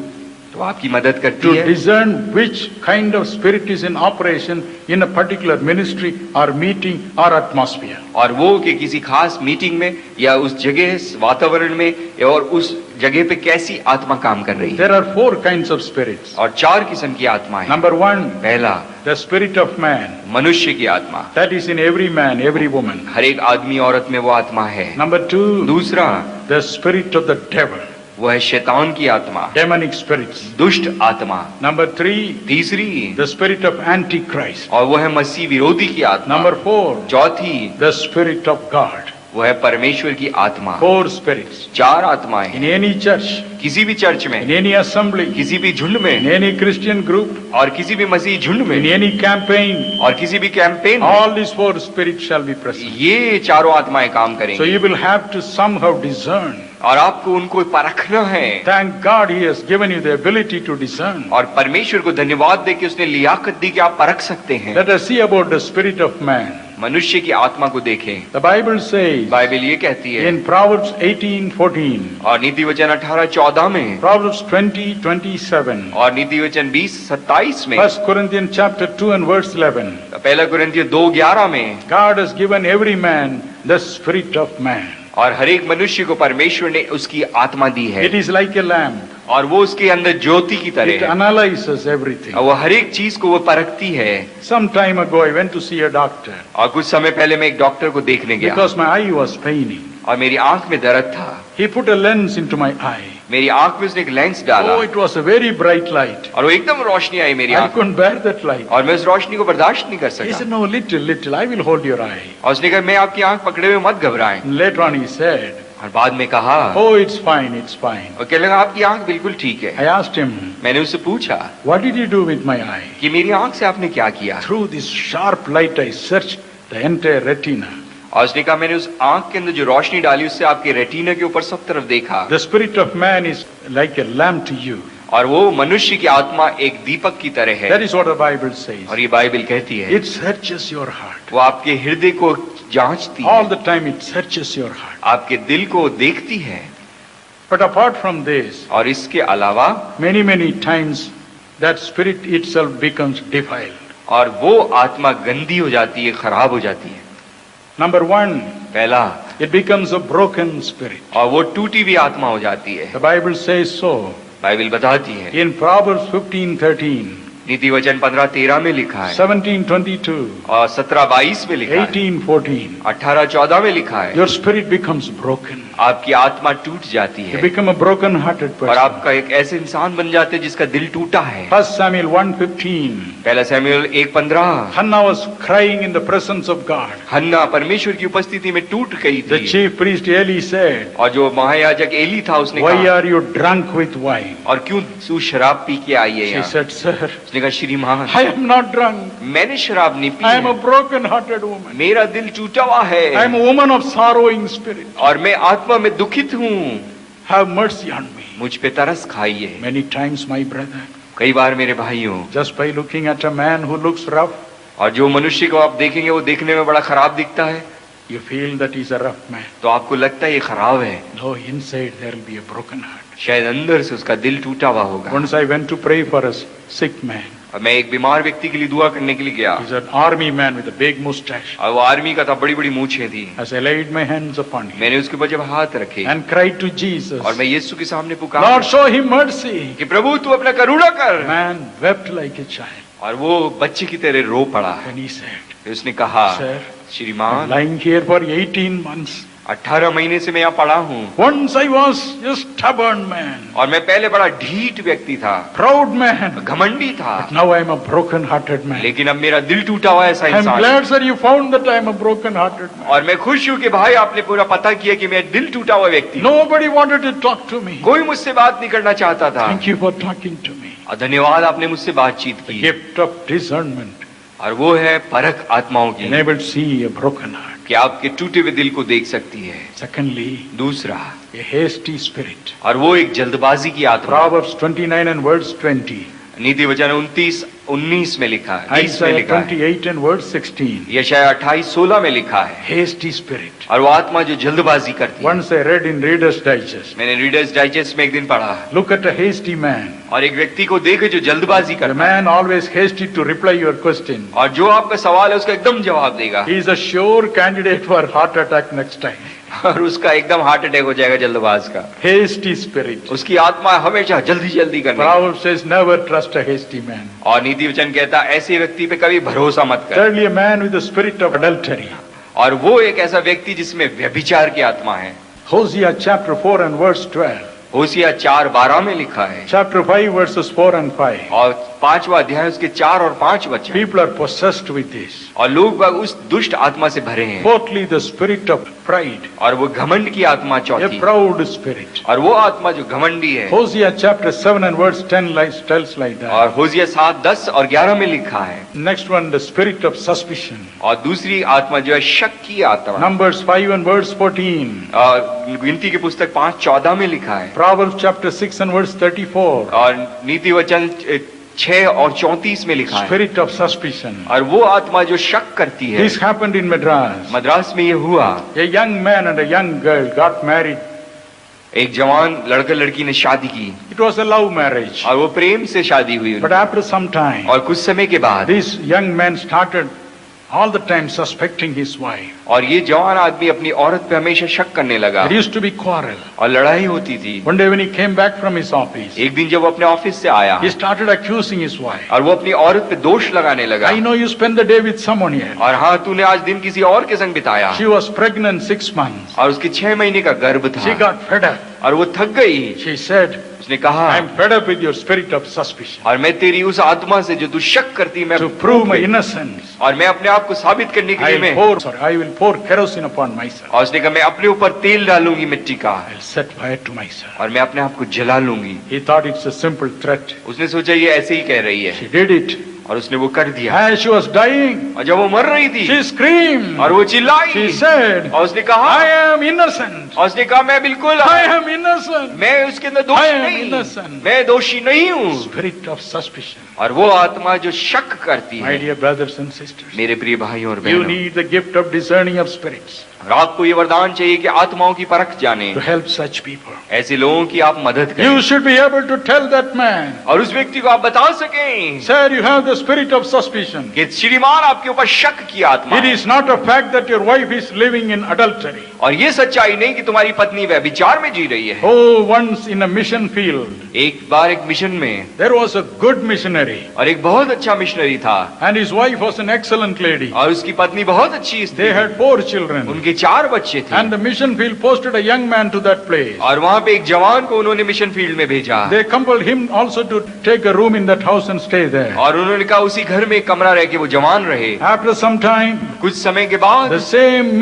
तो आपकी मदद करती to है discern which kind of spirit is in operation in a particular ministry or meeting or atmosphere. और वो कि किसी खास मीटिंग में या उस जगह वातावरण में और उस जगह पे कैसी आत्मा काम कर रही है। There are 4 kinds of spirits. और 4 किस्म की आत्माएं। Number 1, पहला, the spirit of man. मनुष्य की आत्मा, That is in every man, every woman. हर एक आदमी औरत में वो आत्मा है। Number 2, दूसरा, the spirit of the devil, वो है शैतान की आत्मा, demonic spirits. दुष्ट आत्मा। Number 3, तीसरी, the spirit of Antichrist. और वो है मसीह विरोधी की आत्मा। Number 4, चौथी, the spirit of God. वो है परमेश्वर की आत्मा। 4 spirits. 4 आत्माएं In हैं। any church, किसी भी चर्च in में, any assembly, किसी भी झुंड in में any Christian group, और किसी भी मसीह झुंड in में any campaign, और किसी भी कैंपेन में, all these 4 spirits shall be present. ये चारों आत्माएं काम So करेंगी you will have to somehow discern. और आपको उनको परखना है। Thank God He has given you the ability to discern. और परमेश्वर को धन्यवाद दे कि उसने लियाकत दी कि आप परख सकते हैं। Let us see about the spirit of man. मनुष्य की आत्मा को देखें। The Bible says बाइबल ये कहती है in Proverbs 18:14, और नीति वचन 18:14 में Proverbs 20:27, और नीति वचन 20:27 में, 1 Corinthians chapter 2 and verse 11, पहला कुरिन्थियों 2:11 में, God has given every man the spirit of man. और हर एक मनुष्य को परमेश्वर ने उसकी आत्मा दी है It is like a lamp. और वो उसके अंदर ज्योति की It तरह है analyzes everything. और वो हर एक चीज को वो परखती है। Some time ago I went to see a doctor और कुछ समय पहले मैं एक डॉक्टर को देखने गया because my eye was paining. और मेरी आंख में दर्द था। He put a lens into my eye. मेरी आंख में उसने एक लेंस डाला Oh, it was a very bright light. और वो एकदम रोशनी आई मेरी I आंख में couldn't bear that light. और मैं उस रोशनी को बर्दाश्त नहीं कर He सका। said, no, little, I will hold your eye. और उसने कहा मैं आपकी आंख पकड़े हुए मत घबराएं। Later on he said, और बाद में कहा oh, it's fine. और कहने लगा आपकी आंख बिल्कुल ठीक है। I asked him, मैंने उससे पूछा what did you do with my eye? कि मेरी आंख से आपने क्या किया। Through this sharp light I searched the entire retina. और उसने कहा मैंने उस आंख के अंदर जो रोशनी डाली उससे आपके रेटिना के ऊपर सब तरफ देखा। The spirit of man is like a lamp to you. और वो मनुष्य की आत्मा एक दीपक की तरह है। That is what the Bible says. और ये बाइबल कहती है It searches your heart. वो आपके हृदय को जांचती All है, the time it searches your heart. आपके दिल को देखती है। But apart from this, और इसके अलावा many times that spirit itself becomes defiled. और वो आत्मा गंदी हो जाती है, खराब हो जाती है। Number 1, पहला, it becomes a broken spirit. और वो टूटी हुई आत्मा हो जाती है। The Bible says so. Bible बताती है In Proverbs 15:13, नीति वचन 15:13 में लिखा है 17:22, और 17:22 में लिखा है 18:14, 18:14 में लिखा है your spirit becomes broken. आपकी आत्मा टूट जाती You है become a broken-hearted और person. आपका एक ऐसे इंसान बन जाते हैं जिसका दिल टूटा है। 1 Samuel 1:15, पहला शमूएल 1:15, Hannah was crying in the presence of God. हन्ना परमेश्वर की उपस्थिति में टूट गई The थी chief priest Eli said, और जो महायाजक एली था उसने why कहा are you drunk with wine? और क्यों तू शराब पी के आई है She यहाँ? said, sir, उसने कहा श्रीमान I am not drunk. मैंने शराब नहीं I am a P, broken-hearted woman. मेरा दिल टूटा हुआ I am है a woman of sorrowing spirit. और मैं आत्मा में दुखित हूँ, Have mercy on me. मुझ पे तरस खाइए। Many times, my brother, कई बार मेरे भाइयों, just by looking at a man who looks rough, और जो मनुष्य को आप देखेंगे वो देखने में बड़ा खराब दिखता है you feel that he's a rough man. तो आपको लगता है ये खराब है, No, inside there will be a broken heart. शायद अंदर से उसका दिल टूटा हुआ होगा। Once I went to pray for a sick man. और मैं एक बीमार व्यक्ति के लिए दुआ करने के लिए गया He's an army man with a big mustache. और वो आर्मी का था, बड़ी बड़ी मूछें थी। As I laid my hands upon him मैंने उसके ऊपर जब हाथ रखे and cried to Jesus, और मैं यीशु के सामने Lord, पुकारा show him mercy. कि प्रभु तू अपना करुणा कर। Man wept like a child. और वो बच्चे की तरह रो पड़ा। When he said, फिर उसने कहा Sir, I'm श्रीमान lying here for 18 months. 18 महीने से मैं यहाँ पड़ा हूँ Once I was a stubborn man, और मैं पहले बड़ा ढीठ व्यक्ति था, proud man. घमंडी था, Now I am a broken-hearted man. लेकिन अब मेरा दिल टूटा हुआ ऐसा I'm इंसान। glad, sir, you found that I am a broken-hearted man. और मैं खुश हूँ कि भाई आपने पूरा पता किया कि मैं दिल टूटा हुआ व्यक्ति हूँ। Nobody wanted to talk to me. कोई मुझसे बात नहीं करना चाहता था Thank you for talking to me. और धन्यवाद आपने मुझसे बातचीत The की। gift of discernment और वो है परख आत्माओं की enabled to see a broken heart. कि आपके टूटे हुए दिल को देख सकती है। Secondly, दूसरा, a hasty spirit. और वो एक जल्दबाजी की आत्मा। Proverbs 29 and verse 20. नीति वचन 29:19 में लिखा है, 20 में Isaiah लिखा है, 28 and verse 16. यशायाह 28:16 में लिखा है, Hasty spirit. और वो आत्मा जो जल्दबाजी करती है। Once I read in Reader's Digest. मैंने रीडर्स डाइजेस्ट में एक दिन पढ़ा, Look at a hasty man. और एक व्यक्ति को देखे जो जल्दबाजी The करता है, man always hasty to reply your question. और जो आपका सवाल है उसका एकदम जवाब देगा, He is a sure candidate for heart attack next time. और उसका एकदम हार्ट अटैक हो जाएगा जल्दबाज का। Hasty spirit. उसकी आत्मा हमेशा जल्दी जल्दी करने की। Proverbs says never trust a hasty man. और नीति वचन कहता है ऐसे व्यक्ति पे कभी भरोसा मत कर। Thirdly, a man with the spirit of adultery. और वो एक ऐसा व्यक्ति जिसमें व्यभिचार की आत्मा है। Hosea chapter 4 and verse 12. होशिया 4:12 में लिखा है, Chapter 5 verses 4 and 5. और 5वां अध्याय उसके 4 और 5 वचन। People are possessed with this. और लोग बाग उस दुष्ट आत्मा से भरे हैं, Fourthly, the spirit of pride. और वो घमंड की आत्मा A चौथी, proud spirit. और वो आत्मा जो घमंडी है। Hosea chapter 7 and verse 10 tells like और that. होशिया 7, 10 और 11 में लिखा है। Next one, the spirit of suspicion. और दूसरी आत्मा जो है शक की आत्मा। Numbers 5 and verse 14. और गिनती की पुस्तक 5:14 में लिखा है। Proverbs chapter 6 and verse 34. और नीति वचन 6 और 34 में लिखा है। Spirit of suspicion. और वो आत्मा जो शक करती है। This happened in Madras. Madras में ये हुआ, A young man and a young girl got married. एक जवान लड़का लड़की ने शादी की, It was a love marriage. और वो प्रेम से शादी हुई But उनकी। after some time, और कुछ समय के बाद this young man started all the time suspecting his wife. और ये जवान आदमी अपनी औरत पे हमेशा शक करने लगा, There used to be quarrel. और लड़ाई होती थी। One day when he came back from his office, एक दिन जब वो अपने ऑफिस से आया, he started accusing his wife. और वो अपनी औरत पे दोष लगाने लगा, I know you spent the day with someone here. और हाँ तूने आज दिन किसी और के संग बिताया। She was pregnant 6 months. और उसके 6 महीने का गर्भ She था, got fed up. और वो थक गई। She said, उसने कहा, I'm fed up with your spirit of suspicion. और मैं तेरी उस आत्मा से जो तू शक करती मैं To prove my innocence, और मैं अपने आप को साबित करने के लिए I will pour kerosene upon myself. और उसने कहा मैं अपने ऊपर तेल डालूंगी मिट्टी का, I'll set fire to myself. और मैं अपने आप को जला लूंगी। He thought it's a simple threat. उसने सोचा ये ऐसे ही कह रही है, She did it. और उसने वो कर दिया। As she was dying, और जब वो मर रही थी, she screamed. और वो चिल्लाई, She said, और उसने कहा, I am innocent. और उसने कहा मैं बिल्कुल, I am innocent. मैं उसके अंदर I दोषी am नहीं, innocent. मैं दोषी नहीं हूँ। Spirit of suspicion. और वो आत्मा जो शक करती My है। dear brothers and sisters, मेरे प्रिय भाइयों और you बहनों, need the gift of discerning of spirits और आपको ये वरदान चाहिए कि आत्माओं की परख जाने, to help such people. ऐसे लोगों की आप मदद You करें, should be able to tell that man, और उस व्यक्ति को आप बता सकें Sir, you have the spirit of suspicion. कि श्रीमान आपके ऊपर शक की आत्मा It है। is not a fact that your wife is living in adultery. और ये सच्चाई नहीं कि तुम्हारी पत्नी व्यभिचार में जी रही है। Oh, once in a mission field, एक बार एक मिशन में, there was a good missionary, और एक बहुत अच्छा मिशनरी था, and his wife was an excellent lady. और उसकी पत्नी बहुत अच्छी स्त्री They थी। had 4 children, उनके 4 बच्चे थे, and the mission field posted a young man to that place. और वहाँ पे एक जवान को उन्होंने मिशन फील्ड में भेजा, They compelled him also to take a room in that house and stay there. और उन्होंने कहा उसी घर में एक कमरा रह के वो जवान रहे। After some time, कुछ समय के बाद the same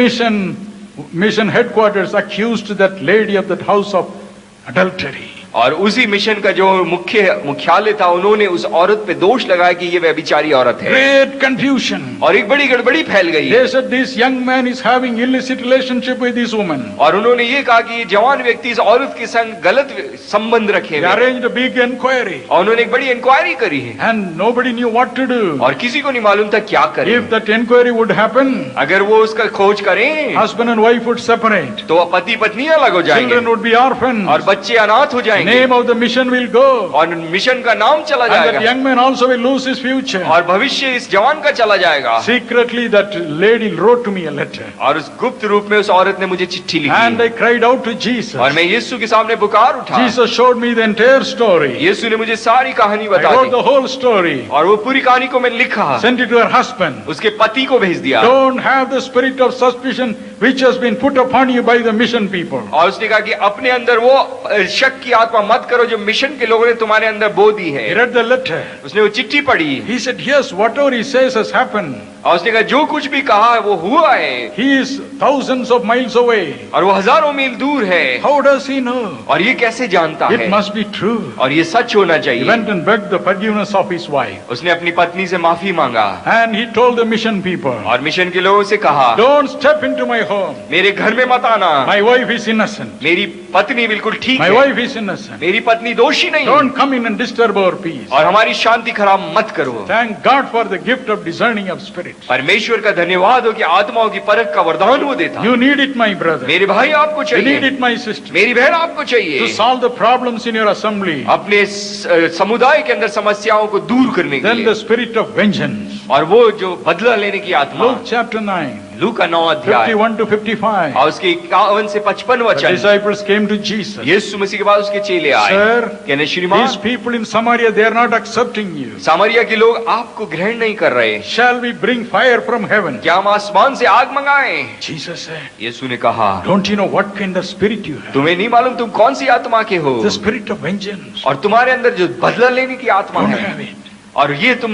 mission headquarters accused that lady of that house of adultery. और उसी मिशन का जो मुख्यालय था, उन्होंने उस औरत पे दोष लगाया कि ये व्यभिचारी औरत है, Great confusion. और एक बड़ी गड़बड़ी फैल गई। They said this young man is having illicit relationship with this woman. और उन्होंने ये कहा कि ये जवान व्यक्ति इस औरत के संग गलत संबंध रखे They हुए हैं। arranged a big inquiry, और उन्होंने एक बड़ी इंक्वायरी करी है, and nobody knew what to do. और किसी को नहीं मालूम था क्या करें। If that inquiry would happen, अगर वो उसका खोज करें husband and wife would separate. तो पति पत्नी अलग हो जाएंगे, Children would be orphans. और बच्चे अनाथ हो जाएंगे, Name of the mission will go. और मिशन का नाम चला And that जाएगा, young man also will lose his future. और भविष्य इस जवान का चला जाएगा। Secretly, that lady wrote to me a letter. और उस गुप्त रूप में उस औरत ने मुझे चिट्ठी And I लिखी, cried out to Jesus. और मैं यीशु के सामने पुकार उठा। Jesus showed me the entire story. यीशु ने मुझे सारी कहानी I बता wrote the the, whole story. और वो पूरी कहानी को मैंने लिखा, Sent it to her husband. उसके पति को भेज दिया, Don't have the spirit of suspicion which has been put upon you by the mission people. और उसने कहा कि अपने अंदर वो शक की आत्मा मत करो जो मिशन के लोगों ने तुम्हारे अंदर बो दी He है। read the letter. उसने वो चिट्ठी पढ़ी, He said, yes, whatever he says has happened. और उसने कहा जो कुछ भी कहा है वो हुआ है, He is thousands of miles away. और वो हजारों मील दूर है, How does he know? और ये कैसे जानता It है? must be true. और ये सच होना He चाहिए। went and begged the forgiveness of his wife. उसने अपनी पत्नी से माफी मांगा And he told the mission people, और मिशन के लोगों से कहा, don't step into my home. मेरे घर में मत आना, My wife is innocent. मेरी पत्नी बिल्कुल ठीक My है, wife is innocent. मेरी पत्नी दोषी नहीं, Don't come in and disturb our peace. और हमारी शांति खराब मत करो। Thank God for the gift of discerning of spirits. परमेश्वर का धन्यवाद हो कि आत्माओं की परख का वरदान वो देता। You need it, my brother. मेरे भाई आपको You need चाहिए, it, my sister, मेरी बहन आपको to चाहिए, solve the problems in your assembly. अपने समुदाय के अंदर समस्याओं को दूर करने के Then the लिए। spirit of vengeance. और वो जो बदला लेने की आत्मा, Luke chapter 9, लू का 9 अध्याय 51 to 55. और उसके 51 से 55 The वचन। disciples came to Jesus. यीशु मसीह के बाद उसके चेले आए, Sir, कहने श्रीमान, these people in Samaria, they are not accepting you. सामरिया के लोग आपको ग्रहण नहीं कर रहे, Shall we bring fire from heaven? क्या हम आसमान से आग मंगाएं? Jesus said, यीशु ने कहा, don't you know what kind of spirit you have? तुम्हें नहीं मालूम तुम कौन सी आत्मा के हो, The spirit of vengeance. और तुम्हारे अंदर जो बदला लेने की आत्मा Don't है, have it. और ये तुम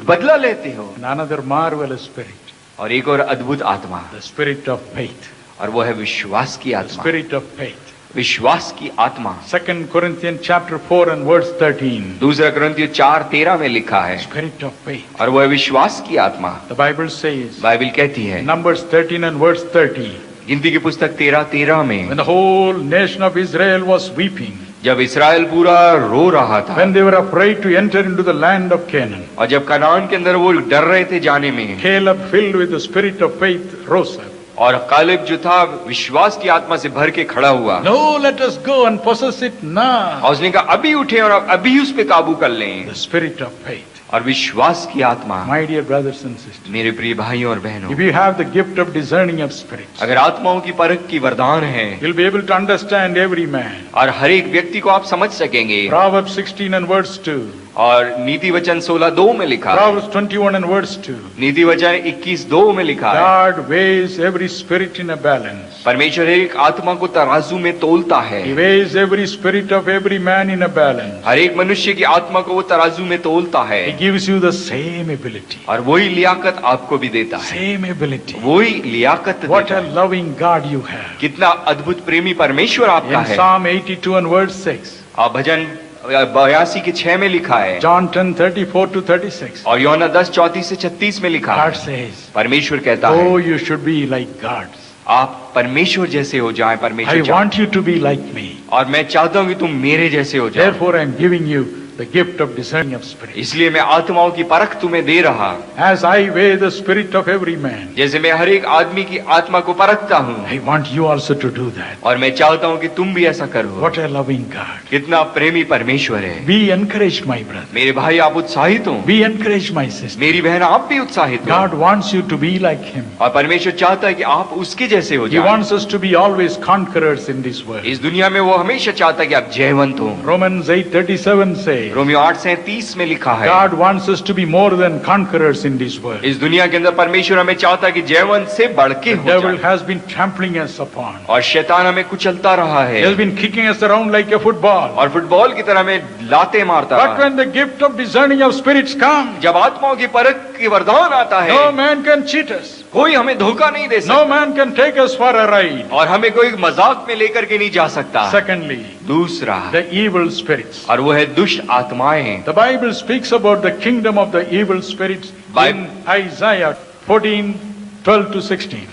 बदला लेते हो। And another marvelous spirit, और एक और अद्भुत आत्मा, the spirit of faith. और वो है विश्वास की The आत्मा। spirit of faith. विश्वास की आत्मा। 2 Corinthians chapter 4 and verse 13. दूसरा कुरिन्थियों 4:13 में लिखा है, Spirit of faith. और वो है विश्वास की आत्मा। The Bible says, बाइबल कहती है, Numbers 13 and verse 30, गिनती की पुस्तक 13:13 में, when the whole nation of Israel was weeping, जब इसराइल पूरा रो रहा था, when they were afraid to enter into the land of Canaan, और जब कनान के अंदर वो डर रहे थे जाने में, Caleb, filled with the spirit of faith, rose up. और कालेब जो था विश्वास की आत्मा से भर के खड़ा हुआ, No, let us go and possess it now. और उसने कहा अभी उठे और अभी उस पे काबू कर लें। The spirit of faith. और विश्वास की आत्मा। My dear brothers and sisters, मेरे प्रिय भाइयों और बहनों, if you have the gift of discerning of spirits, अगर आत्माओं की परख की वरदान है, you'll be able to understand every man. और हर एक व्यक्ति को आप समझ सकेंगे। Proverbs 16 and verse 2. और नीति वचन 16:2 में लिखा है, Proverbs 21 and verse 2. नीति वचन 21:2 में लिखा है, God weighs every spirit in a balance. परमेश्वर एक आत्मा को तराजू में तोलता है। He weighs every spirit of every man in a balance. हर एक मनुष्य की आत्मा को वो तराजू में तोलता है, He gives you the same ability. और वही लियाकत आपको भी देता है। Same ability. वही लियाकत What देता a है। loving God you have. कितना अद्भुत प्रेमी परमेश्वर आपका In है। Psalm 82 and verse 6. और भजन 82 के 6 में लिखा है, John 10:34 to 36. और यूहन्ना 10:34 से 36 में लिखा है, God says, परमेश्वर कहता oh, है, you should be like gods. आप परमेश्वर जैसे हो जाएं। I परमेश्वर want you to be like me. और मैं चाहता हूं कि तुम मेरे जैसे हो जाओ। Therefore, I am giving you the gift of discerning of spirits. इसलिए मैं आत्माओं की परख तुम्हें दे रहा, As I weigh the spirit of every man, जैसे मैं हर एक आदमी की आत्मा को परखता हूँ, I want you also to do that. और मैं चाहता हूँ कि तुम भी ऐसा करो। What a loving God. कितना प्रेमी परमेश्वर है। Be encouraged, my brother. मेरे भाई आप उत्साहित हो, Be encouraged, my sister. मेरी बहन आप भी उत्साहित हो, God wants you to be like Him. और परमेश्वर चाहता है कि आप उसके जैसे हो He जाएं। wants us to be always conquerors in this world. इस दुनिया में वो हमेशा चाहता है कि आप जयवंत हो। Romans 8:37 says, रोमियो 8:37 में लिखा है, God wants us to be more than conquerors in this world. इस दुनिया के अंदर परमेश्वर हमें चाहता है कि जयवंत से बढ़ के The हो devil जाए। has been trampling us upon. और शैतान हमें कुचलता रहा He है, has been kicking us around like a football. और फुटबॉल की तरह में लाते मारता But रहा। when the gift of discerning of spirits comes, जब आत्माओं की परख की वरदान आता है, no man can cheat us. कोई हमें धोखा नहीं दे No सकता, man can take us for a ride. और हमें कोई मजाक में लेकर के नहीं जा सकता। Secondly, दूसरा, the evil spirits. और वो है दुष्ट आत्माएं। The Bible speaks about the kingdom of the evil spirits in Isaiah 14:12 to 16.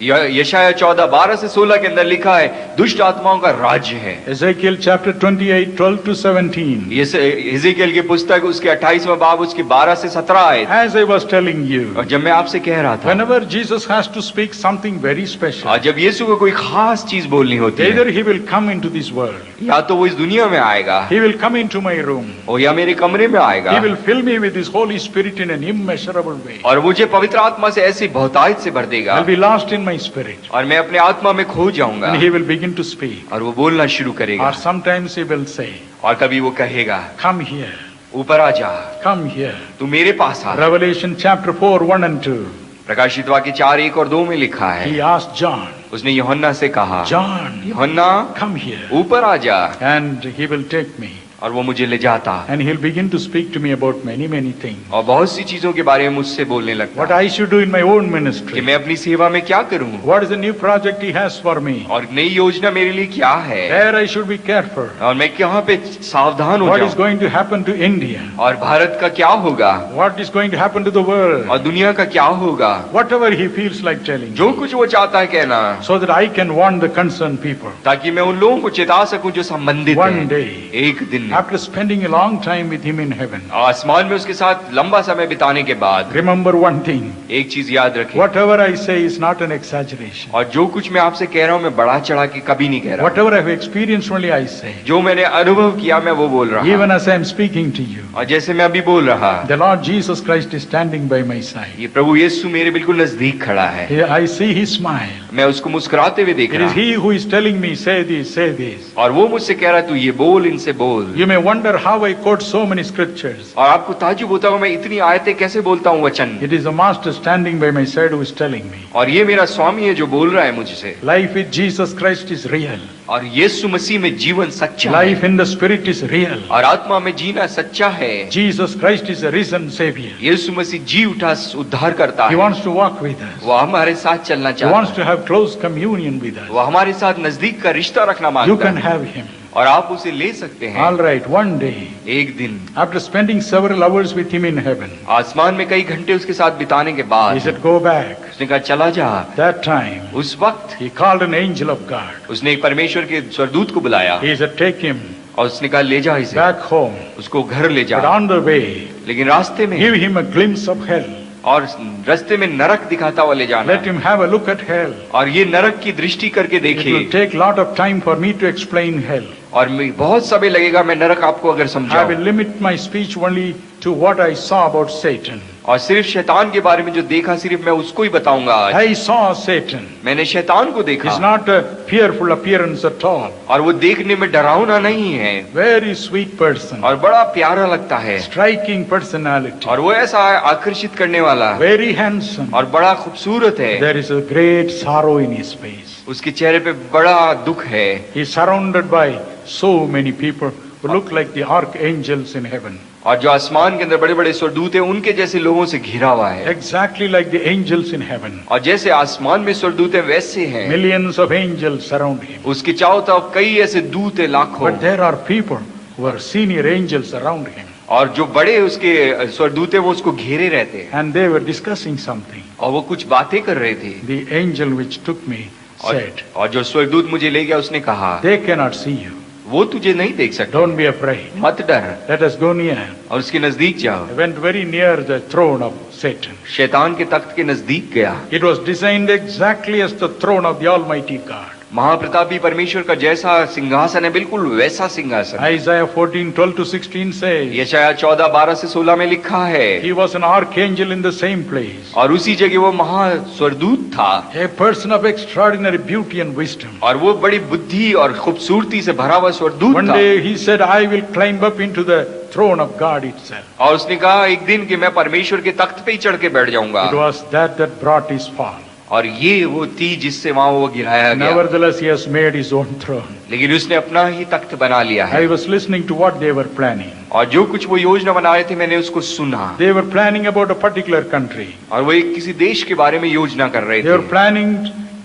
यशाया 14:12 से 16 के अंदर लिखा है, दुष्ट आत्माओं का राज्य है। Ezekiel chapter 28:12 to 17. ये हिजकिय्याह की पुस्तक उसके 28वां बाब उसके 12 से 17 आए। As I was telling you, और जब मैं आपसे कह रहा था, whenever Jesus has to speak something very special, और जब यीशु को कोई खास चीज बोलनी होती either है, he will come into this world, या तो वो इस दुनिया में आएगा, he will come into my room, और या मेरे कमरे में आएगा, he will fill me with his Holy Spirit in an immeasurable way. और मुझे पवित्र आत्मा से ऐसी बहुतायत से भर देगा, I'll be lost in my spirit, और मैं अपने आत्मा में खो जाऊंगा, and he will begin to speak. और वो बोलना शुरू करेगा। Or sometimes he will say, और कभी वो कहेगा, come here, ऊपर आ जा, come here. तू मेरे पास आ। Revelation chapter 4:1 and 2. प्रकाशित वाक्य 4:1 और 2 में लिखा है, He asked John, उसने यूहन्ना से कहा, John, यूहन्ना come here, ऊपर आ जा, and he will take me. और वो मुझे ले जाता and he'll begin to speak to me about many things. और बहुत सी चीजों के बारे में मुझसे बोलने What लगता I should do in my own कि ministry. मैं अपनी सेवा में क्या करूं What is the new project he has for me? और नई योजना मेरे लिए क्या है Where I should be careful. और मैं कहाँ पे सावधान हो What is जाऊं going to happen to India? और भारत का क्या होगा What is going to happen to the world? और दुनिया का क्या होगा Whatever he feels like telling. जो कुछ वो चाहता है कहना So that I can warn the concerned people. ताकि मैं उन लोगों को चेता सकूं जो संबंधित One हैं day, एक दिन after spending a long time with him in heaven, आसमान में उसके साथ लंबा समय बिताने के बाद remember one thing. एक चीज याद रखें Whatever I say is not an exaggeration. और जो कुछ मैं आपसे कह रहा हूँ मैं बढ़ा चढ़ा के कभी नहीं कह रहा Whatever I have experienced only I say. जो मैंने अनुभव किया मैं वो बोल रहा Even हूँ as I am speaking to you. और जैसे मैं अभी बोल रहा The Lord Jesus Christ is standing by my side. ये प्रभु यीशु मेरे बिल्कुल नजदीक खड़ा है I see his smile. मैं उसको मुस्कुराते हुए देख It रहा is हूँ he who is telling me, say this, say this. और वो मुझसे कह रहा है तू ये बोल इनसे बोल You may wonder how I quote so many scriptures. और आपको ताज्जुब होता है मैं इतनी आयतें कैसे बोलता हूँ वचन It is the Master standing by my side who is telling me. और ये मेरा स्वामी है जो बोल रहा है मुझसे Life with Jesus Christ is real. और यीशु मसीह में जीवन सच्चा है Life in the Spirit is real. और आत्मा में जीना सच्चा है Jesus Christ is a risen Savior. यीशु मसीह जी उठा उद्धार करता He है wants to walk with us. वो हमारे साथ चलना He चाहता wants है to have close communion with us. वो हमारे साथ नजदीक का रिश्ता रखना You मांगता can है have him. और आप उसे ले सकते हैं All right, one day, एक दिन after spending several hours with him in heaven, आसमान में कई घंटे उसके साथ बिताने के he बाद said, go back. उसने कहा चला जा That time, उस वक्त he called an angel of God. उसने एक परमेश्वर के स्वर्गदूत को बुलाया He said, take him और उसने कहा ले जा इसे back home. उसको घर ले But जा on the way, लेकिन रास्ते में give him a glimpse of hell. और रास्ते में नरक दिखाता हुआ ले जाना Let him have a look at hell. और ये नरक की दृष्टि करके It will देखिए take lot of time for me to explain hell. और बहुत समय लगेगा मैं नरक आपको अगर I will समझाऊं limit my speech only to what I saw about Satan. और सिर्फ शैतान के बारे में जो देखा सिर्फ मैं उसको ही बताऊंगा आज I saw Satan. मैंने शैतान को He's देखा not a fearful appearance at all. और वो देखने में डरावना नहीं है Very sweet person. और बड़ा प्यारा लगता है Striking personality. और वो ऐसा है आकर्षित करने वाला Very handsome. और बड़ा खूबसूरत है There is a great sorrow in his face. उसके चेहरे पे बड़ा दुख है He is surrounded by so many people who look like the archangels in heaven. और जो आसमान के अंदर बड़े बड़े स्वर्गदूत हैं उनके जैसे लोगों से घिरा हुआ है Exactly like the angels in heaven. और जैसे आसमान में स्वर्गदूत हैं वैसे हैं Millions of angels surround him. उसके चारों तरफ कई ऐसे दूत हैं लाखों But there are people who are senior angels around him. और जो बड़े उसके स्वर्गदूत हैं वो उसको घेरे रहते हैं And they were discussing something. और वो कुछ बातें कर रहे थे The angel which took me said, और जो स्वर्गदूत मुझे ले गया उसने कहा they cannot see you. वो तुझे नहीं देख सकते Don't be afraid. मत डर Let us go near. और उसके नजदीक जाओ I went very near the throne of Satan. शैतान के तख्त के नजदीक गया It was designed exactly as the throne of the Almighty God. महाप्रतापी परमेश्वर का जैसा सिंहासन है बिल्कुल वैसा सिंहासन Isaiah 14:12-16 says, यशायाह 14:12 से 16 में लिखा है he was an archangel in the same place. और उसी जगह वो महा स्वर्गदूत था A person of extraordinary beauty and wisdom. और वो बड़ी बुद्धि और खूबसूरती से भरा हुआ स्वर्गदूत One था day he said, I will climb up into the throne of God itself. और उसने कहा एक दिन कि मैं परमेश्वर के तख्त पे ही चढ़ के बैठ जाऊंगा It was that brought his fall. और ये वो थी जिससे वहां वो गिराया गया Nevertheless, he has made his own throne. लेकिन उसने अपना ही तख्त बना लिया है I was listening to what they were planning. और जो कुछ वो योजना बना रहे थे मैंने उसको सुना They were planning about a particular country. और वो एक किसी देश के बारे में योजना कर रहे They were थे planning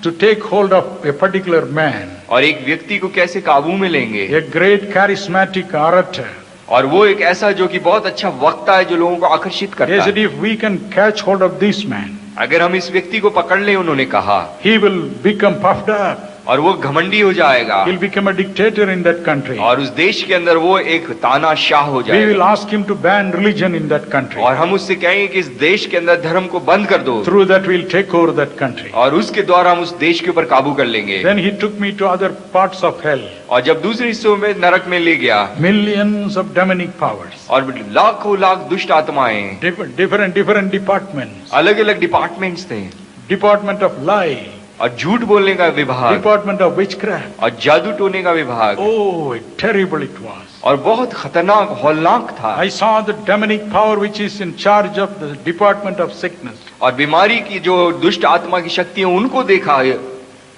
to take hold of a particular man, और एक व्यक्ति को कैसे काबू में लेंगे a great charismatic orator. और वो एक ऐसा जो कि बहुत अच्छा वक्ता है जो लोगों को आकर्षित They करता said, है if we can catch hold of this man, अगर हम इस व्यक्ति को पकड़ लें उन्होंने कहा he will become puffed up. और वो घमंडी हो जाएगा He'll become a dictator in that country. और उस देश के अंदर वो एक तानाशाह हो We will जाएगा ask him to ban religion in that country. और हम उससे कहेंगे कि इस देश के अंदर धर्म को बंद कर दो Through that we'll take over that country. और उसके द्वारा हम उस देश के ऊपर काबू कर लेंगे Then he took me to other parts of hell. और जब दूसरे हिस्सों में नरक में ले गया Millions of demonic powers. और लाखों लाख दुष्ट आत्माएं Different departments. अलग अलग डिपार्टमेंट्स थे Department of lie. और झूठ बोलने का विभाग Department of witchcraft. और जादू टोने का विभाग Oh, terrible it was. और बहुत खतरनाक हौलनाक था I saw the demonic power which is in charge of the Department of Sickness. और बीमारी की जो दुष्ट आत्मा की शक्ति है उनको देखा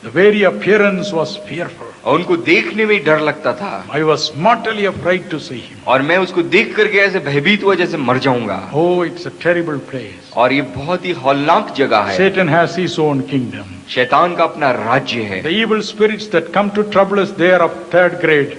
The very appearance was fearful. और उनको देखने में ही डर लगता था I was mortally afraid to see him. और मैं उसको देख करके ऐसे भयभीत हुआ जैसे मर जाऊंगा। Oh, it's a terrible place. और ये बहुत ही हौलनाक जगह है। Satan has his own kingdom. शैतान का अपना राज्य है। The evil spirits that come to trouble us, they are of third grade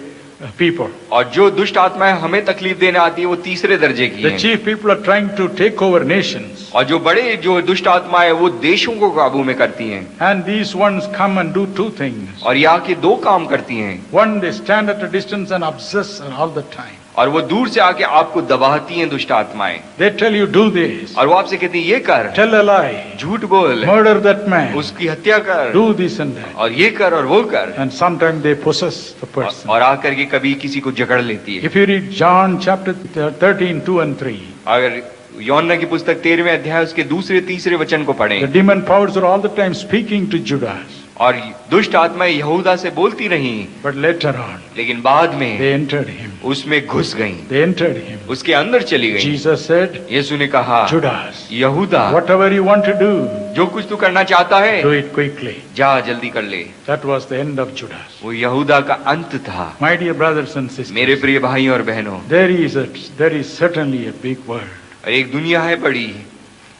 people. और जो दुष्ट आत्माएं हमें तकलीफ देने आती है वो तीसरे दर्जे की The हैं। chief people are trying to take over nations. और जो दुष्ट आत्माएं वो देशों को काबू में करती हैं। And these ones come and do two things. और ये आके दो काम करती हैं। One, they stand at a distance and obsess all the time. और वो दूर से आके आपको दबाती हैं दुष्ट आत्माएं। They tell you, do this. और वो आपसे कहती हैं ये कर, Tell a lie. झूठ बोल, Murder that man. उसकी हत्या कर, Do this and that. और ये कर और वो कर। And sometimes they possess the person. और आकर के कभी किसी को जकड़ लेती है। If you read John chapter 13, 2 and 3, अगर यूहन्ना की पुस्तक 13वें अध्याय उसके दूसरे तीसरे वचन को पढ़ें, the demon powers are all the time speaking to Judas. और दुष्ट आत्माएं यहूदा से बोलती रहीं, But later on, लेकिन बाद में they entered him. उसमें घुस गईं, They entered him. उसके अंदर चली गईं। Jesus said, यीशु ने कहा, Judas, यहूदा, whatever you want to do, जो कुछ तू करना चाहता है do it quickly. जा जल्दी कर ले। That was the end of Judas. वो यहूदा का अंत था। My dear brothers and sisters, मेरे प्रिय भाई और बहनों, there is certainly a big world. और एक दुनिया है बड़ी,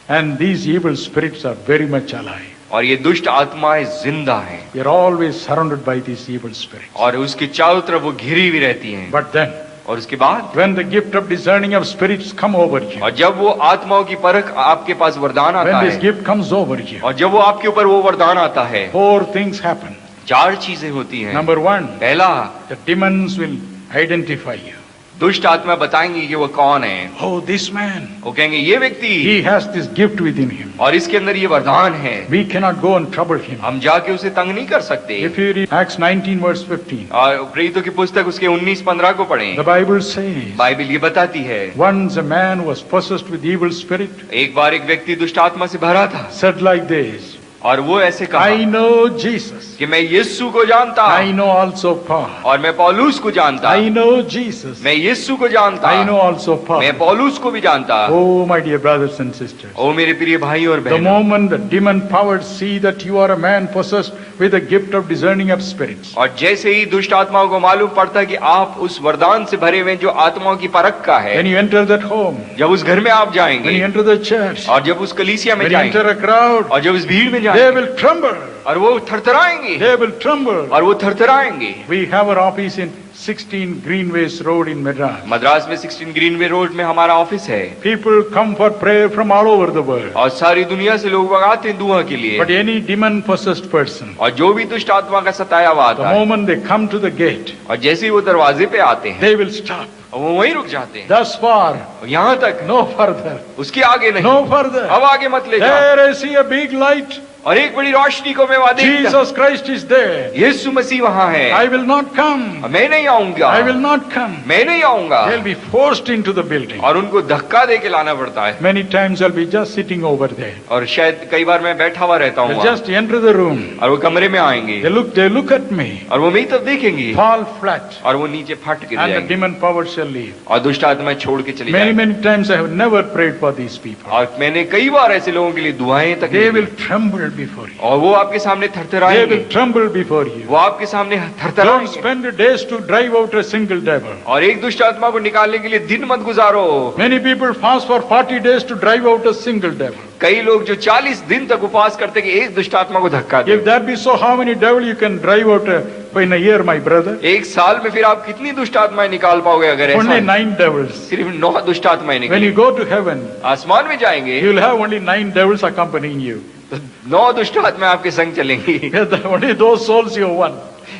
And these evil spirits are very much alive. और ये दुष्ट आत्माएं जिंदा हैं, We are always surrounded by these evil spirits. और उसके चारों तरफ वो घिरी हुई रहती हैं। But then, और उसके बाद when the gift of discerning of spirits come over you, और जब वो आत्माओं की परख आपके पास वरदान आता when this है, gift comes over you, और जब वो आपके ऊपर वो वरदान आता है, 4 things happen. चार चीजें होती हैं। Number 1, पहला, the demons will identify you. दुष्ट आत्मा बताएंगी कि वो कौन है। Oh, this man, वो कहेंगे ये व्यक्ति, he has this gift within him. और इसके अंदर ये वरदान है, We cannot go and trouble him. हम जाके उसे तंग नहीं कर सकते। If you read Acts 19 verse 15, और प्रेरितों की पुस्तक उसके 19-15 को पढ़ें, the Bible says, बाइबल ये बताती है, once a man was possessed with evil spirit, एक बार एक व्यक्ति दुष्ट आत्मा से भरा था, said like this, और वो ऐसे कहा I know Jesus. कि मैं यीशु को जानता, I know also Paul. और मैं पौलुस को जानता, I know Jesus. मैं यीशु को जानता, I know also Paul. मैं पौलुस को भी जानता। Oh, my dear brothers and sisters. ओ मेरे प्रिय भाई और The बहनों, moment the demon powers see that you are a man possessed with the gift of discerning of spirits, और जैसे ही दुष्ट आत्माओं को मालूम पड़ता है कि आप उस वरदान से भरे हुए हैं जो आत्माओं की परख का है, when you enter that home, जब उस घर में आप when जाएंगे, you enter the church, और जब उस कलीसिया में when you जाएंगे, enter a crowd, और जब इस भीड़ में they जाएंगे, will tremble. और वो थरथराएंगे, They will tremble. और वो थरथराएंगे। We have our office in 16 Greenways Road in Madras. Madras में 16 ग्रीनवे रोड में हमारा ऑफिस है, People come for prayer from all over the world. और सारी दुनिया से लोग आते हैं दुआ के लिए। But any demon possessed person, और जो भी दुष्ट आत्मा का सताया हुआ the आता है, moment they come to the gate, और जैसे ही वो दरवाजे पे आते हैं, they will stop. और वो वहीं रुक जाते हैं। Thus far, और यहाँ तक, no further, उसके आगे नहीं, no further. अब आगे मत ले जाओ। There I see a big light. और एक बड़ी रोशनी को मैं वहां देखता, Jesus Christ is there. यीशु मसीह वहां है। I will not come. मैं नहीं आऊंगा, I will not come. मैं नहीं आऊंगा। They'll be forced into the building. और उनको धक्का दे के लाना पड़ता है। Many times I'll be just sitting over there. और शायद कई बार मैं बैठा हुआ रहता हूँ They'll वहाँ। just enter the room. और वो कमरे में आएंगे, They look at me, और वो मेरी तरफ देखेंगे, fall flat, और वो नीचे फट गिर and the जाएंगे, demon power shall leave. और दुष्ट आत्माएं छोड़ के चली Many, जाएंगी। many times I have never prayed for these people. और मैंने कई बार ऐसे लोगों के लिए दुआएं तक They की। will tremble before you. और वो आपके सामने They थरथराएंगे, will tremble before you. वो आपके सामने Don't थरथराएंगे। spend days to drive out a single devil. और एक दुष्ट आत्मा को निकालने के लिए दिन मत गुजारो। Many people fast for 40 days to drive out a single devil. कई लोग जो 40 दिन तक उपवास करते कि एक दुष्ट आत्मा को धक्का दे। If that be so, how many devil you can drive out in a year, my brother? एक साल में फिर आप कितनी दुष्ट आत्माएं निकाल पाओगे अगर ऐसा Only है? 9 devils. सिर्फ 9 दुष्ट आत्माएं When निकलेंगी। you go to heaven, आसमान में जाएंगे, you will have only 9 devils accompanying you. तो 9 दुष्ट आत्माएं आपके संग चलेंगी। Only those souls you won.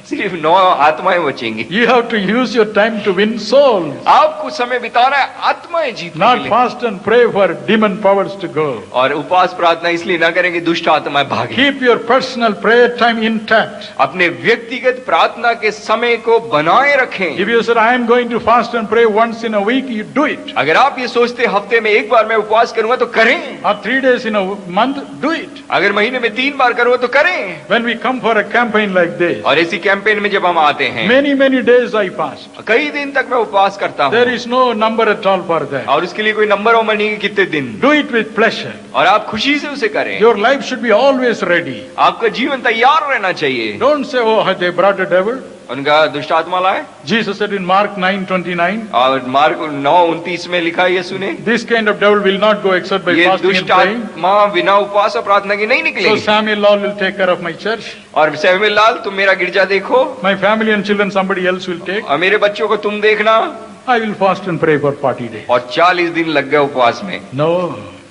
सिर्फ 9 आत्माएं बचेंगी। You have to use your time to win souls. आपको समय बिताना है आत्माएं जीतने के Not लिए। fast and pray for demon powers to go. और उपवास प्रार्थना इसलिए ना करें कि दुष्ट आत्माएं भागे। Keep your personal prayer time intact. अपने व्यक्तिगत प्रार्थना के समय को बनाए रखें। If you say, I am going to fast and pray once in a week, you do it. अगर आप ये सोचते हफ्ते में एक बार मैं उपवास करूंगा तो करें। Or 3 days in a month, do it. अगर महीने में 3 बार करूंगा तो करें। When we come for a campaign like this, और ऐसी कैंपेन में जब हम आते हैं, Many days I fast. कई दिन तक मैं उपवास करता There हूँ, is no number at all for that. और उसके लिए कोई नंबर वंबर नहीं कि कितने दिन, Do it with pleasure. और आप खुशी से उसे करें। Your life should be always ready. आपका जीवन तैयार रहना चाहिए। Don't say, oh, they brought a devil. उनका दुष्ट आत्मा लाए, Jesus said in Mark 9:29, और मार्क 9:29 में लिखा है, ये सुने, this kind of devil will not go except by ये fasting and दुष्ट praying. आत्मा बिना उपवास और प्रार्थना के नहीं So निकलेगी। Samuel Lal will take care of my church. और सैमुअल लाल, तुम मेरा गिरजा देखो, My family and children somebody else will take. और मेरे बच्चों को तुम देखना। I will fast and pray for 40 days. और 40 दिन लग गए उपवास में। No,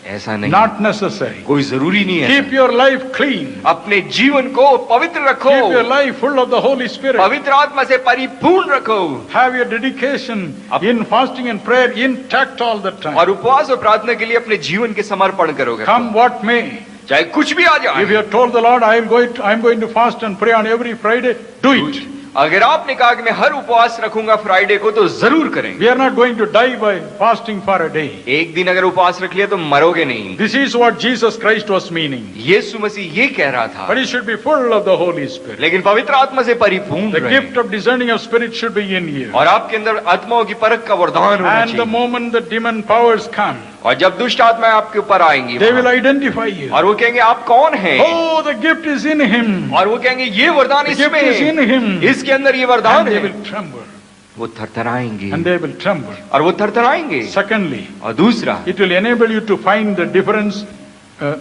ऐसा नहीं, not necessary. कोई जरूरी नहीं है। Keep your life clean. अपने जीवन को पवित्र रखो, Keep your life full of the Holy Spirit. पवित्र आत्मा से परिपूर्ण रखो, Have your dedication in fasting and prayer intact all the time. और उपवास और प्रार्थना के लिए अपने जीवन के समर्पण करोगे, Come what may. चाहे कुछ भी आ जाए। If you have told the Lord, I am going to fast and pray on every Friday, do it. अगर आपने कहा कि मैं हर उपवास रखूंगा फ्राइडे को, तो जरूर करें। We are not going to die by fasting for a day. एक दिन अगर उपवास रख लिया तो मरोगे नहीं। This is what Jesus Christ was meaning. यीशु मसीह ये कह रहा था, But you should be full of the Holy Spirit. लेकिन पवित्र आत्मा से परिपूर्ण The रहें। gift of discerning of spirit should be in you. और आपके अंदर आत्माओं की परख का वरदान होना And the चाहिए। moment the demon powers come, और जब दुष्ट आत्माएं आपके ऊपर आएंगी, they will identify you. और वो कहेंगे आप कौन हैं, Oh, the gift is in him. और वो कहेंगे ये वरदान The gift इसमें is in है, him. इसके अंदर ये वरदान And they है। will tremble. वो थरथराएंगे, And they will tremble. और वो थरथराएंगे। Secondly, और दूसरा, it will enable you to find the difference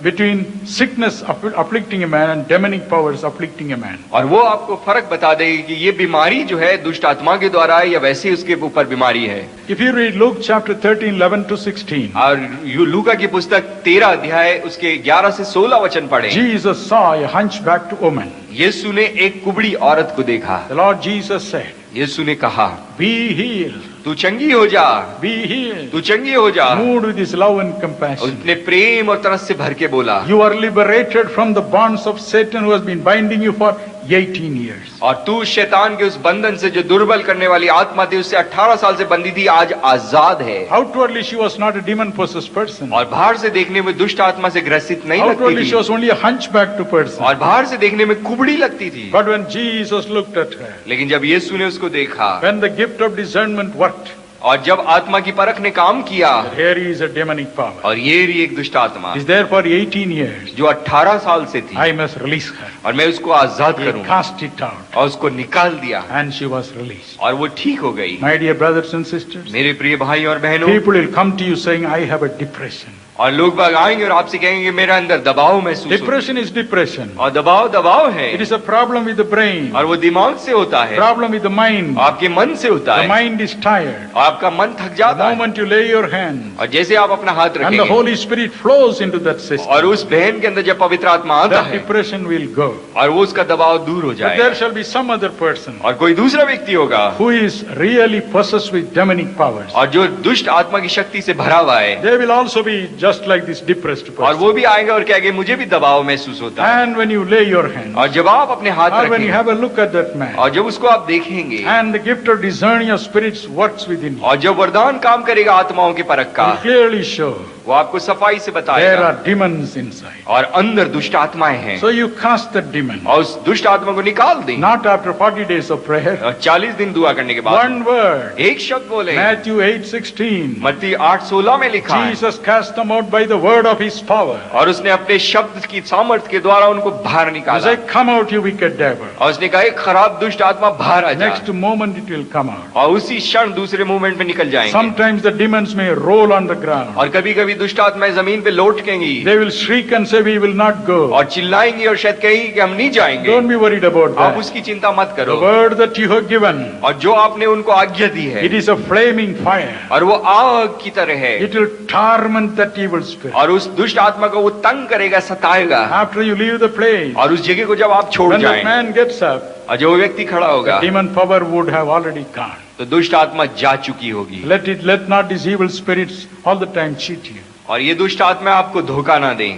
between sickness afflicting a man and demonic powers afflicting a man. और वो आपको फर्क बता देगी कि ये बीमारी जो है दुष्ट आत्मा के द्वारा है या वैसे उसके ऊपर बीमारी है। If you read Luke chapter 13, 11 to 16, और लूका की पुस्तक 13 अध्याय उसके 11 से 16 वचन पढ़े। Jesus saw a hunchbacked woman. यीशु ने एक कुबड़ी औरत को देखा। The Lord Jesus said, यीशु ने कहा, be healed, तू चंगी हो जा, be healed. तू चंगी हो जा। Moved with his love and compassion. उसने प्रेम और तरस से भर के बोला, You are liberated from the bonds of Satan who has been binding you for 18 years. और तू शैतान के उस बंधन से जो दुर्बल करने वाली आत्मा थी उससे 18 साल से बंधी थी, आज आजाद है। Outwardly she was not a demon possessed person. और बाहर से देखने में दुष्ट आत्मा से ग्रसित नहीं Outwardly लगती she थी, was only a hunchbacked person. और बाहर से देखने में कुबड़ी लगती थी। But when Jesus looked at her, लेकिन जब यीशु ने उसको देखा, when the gift of discernment worked, और जब आत्मा की परख ने काम किया, here is a demonic power. और ये रही एक दुष्ट आत्मा Is there for 18 years. जो 18 साल से थी, I must release her. और मैं उसको आजाद He करूंगा, cast it out और उसको निकाल दिया, and she was released. और वो ठीक हो गई। My dear brothers and sisters, मेरे प्रिय भाई और बहनों, people will come to you saying, I have a depression. और लोग बाग आएंगे और आपसे कहेंगे मेरा अंदर दबाव महसूस होता है। Depression is depression. और दबाव है, It is a problem with the brain, और वो दिमाग से होता है, problem with the mind. आपके मन से होता The है, mind is tired. और आपका मन थक The जाता है। moment you lay your hand और जैसे आप अपना हाथ and the रखेंगे Holy Spirit flows into that system, और उस बहन के अंदर जब पवित्र आत्मा आता that है, depression will go. और वो उसका दबाव दूर हो But there जाएगा, shall be some other person और कोई दूसरा व्यक्ति होगा who is really possessed with demonic powers. और जो दुष्ट आत्मा की शक्ति से भरा हुआ है, They will also be just like this depressed और person. वो भी आएंगे और कहेंगे मुझे भी दबाव महसूस होता है। And when you lay your hand, और जब आप अपने हाथ or when you रखेंगे have a look at that man, और जब उसको आप देखेंगे, and the gift of discerning of spirits works within you, और जब वरदान काम करेगा आत्माओं के परख का, will clearly show वो आपको सफाई से there बताएगा, are demons inside. और अंदर दुष्ट आत्माएं हैं, So you cast the demon, और उस दुष्ट आत्मा को निकाल दें। not after 40 days of prayer. और 40 दिन दुआ करने के बाद One word, एक शब्द बोले। Matthew 8:16. मत्ती 8:16 में लिखा है, Jesus cast them out by the word of his power. और उसने अपने शब्द की सामर्थ्य के द्वारा उनको बाहर He निकाला, said, come out, you wicked devil. और उसने कहा एक खराब दुष्ट आत्मा बाहर आ जा, Next moment it will come out. और उसी क्षण दूसरे मूवमेंट में निकल जाएंगे। Sometimes the demons may roll on the ground. और कभी कभी दुष्ट आत्माएं जमीन पे लौटकेंगी They will shriek and say, we will not go. और चिल्लाएंगी और शायद कहेंगी कि हम नहीं जाएंगे। Don't be worried about आप that. उसकी चिंता मत The करो, word that you have given, और जो आपने उनको आज्ञा दी है, it is a flaming fire. और वो आग की तरह है, It will torment that evil spirit. और उस दुष्ट आत्मा को वो तंग करेगा, सताएगा। After you leave the place, और उस जगह को जब आप छोड़ when that जाएं, man gets up, और जो व्यक्ति खड़ा होगा, demon power would have already gone. तो दुष्ट आत्मा जा चुकी होगी। Let not these evil spirits all the time cheat you. और ये दुष्ट आत्मा आपको धोखा ना दें,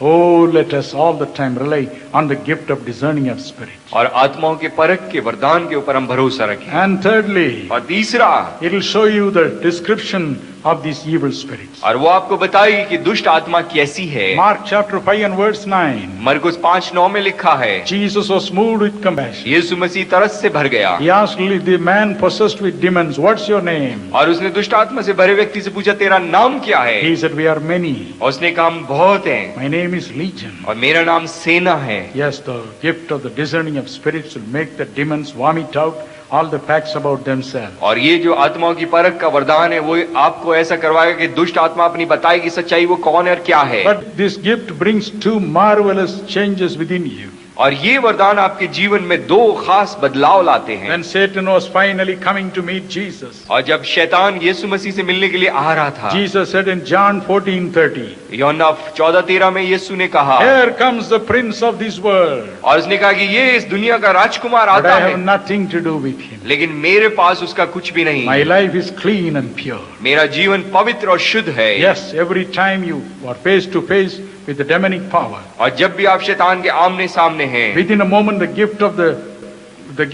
Oh, let us all the time rely on the gift of discerning of spirits. और आत्माओं के परख के वरदान के ऊपर हम भरोसा रखें। And thirdly, और तीसरा, it will show you the description of these evil spirits. और वो आपको बताएगी कि दुष्ट आत्मा कैसी है। Mark chapter 5 and verse 9. मरकुस 5:9 में लिखा है, Jesus was moved with compassion. यीशु मसीह तरस से भर गया He asked the man possessed with demons, "What's your name?" और उसने दुष्ट आत्मा से भरे व्यक्ति से पूछा, तेरा नाम क्या है? He said, "We are many. और उसने कहा, हम बहुत हैं My name is Legion." और मेरा नाम सेना है। Yes, the gift of the discerning of spirits will make the demons vomit out all the facts about themselves. और ये जो आत्माओं की परख का वरदान है वो आपको ऐसा करवाएगा कि दुष्ट आत्मा अपनी बताएगी सच्चाई वो कौन है और क्या है। But this gift brings two marvelous changes within you. और ये वरदान आपके जीवन में दो खास बदलाव लाते हैं। When Satan was finally coming to meet Jesus, और जब शैतान यीशु मसीह से मिलने के लिए आ रहा था, Jesus said in John 14:30, यूहन्ना 14:13 में यीशु ने कहा, "Here comes the prince of this world, और उसने कहा कि ये इस दुनिया का राजकुमार but आता I है, have nothing to do with him. लेकिन मेरे पास उसका कुछ भी नहीं। My life is clean and pure." मेरा जीवन पवित्र और शुद्ध है। Yes, every time you are face to face with the demonic power, और जब भी आप शैतान के आमने सामने हैं, within a moment the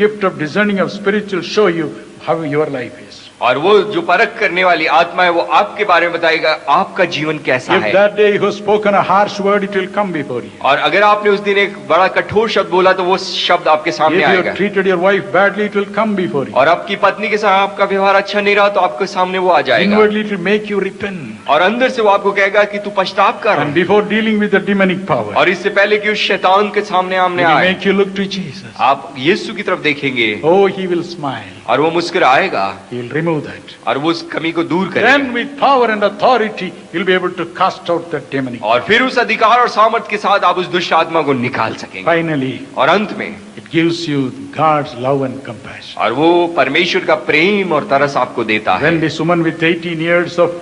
gift of discerning of spirits will show you how your life is. और वो जो परख करने वाली आत्मा है वो आपके बारे में बताएगा आपका जीवन कैसा If है। that day you have spoken a harsh word, it will come before you. और अगर आपने उस दिन एक बड़ा कठोर शब्द बोला तो वो शब्द आपके If सामने you आएगा। have treated your wife badly, it will come before you. और आपकी पत्नी के साथ आपका व्यवहार अच्छा नहीं रहा तो आपके सामने वो आ जाएगा। Inwardly it will make you repent. और अंदर से वो आपको कहेगा कि तू पछताव कर। And before dealing with the demonic power, और इससे पहले कि उस शैतान के सामने it आमने will आए, make you look to Jesus. आप यीशु की तरफ देखेंगे Oh, he will smile. और वो मुस्कुराएगा He will remove that. और वो उस कमी को दूर Then करेगा। with power and authority, you'll be able to cast out that demonic. और फिर उस अधिकार और सामर्थ के साथ आप उस दुष्ट आत्मा को निकाल सकेंगे। Finally, और अंत में it gives you God's love and compassion. और वो परमेश्वर का प्रेम और तरस आपको देता है। When this woman with 18 years of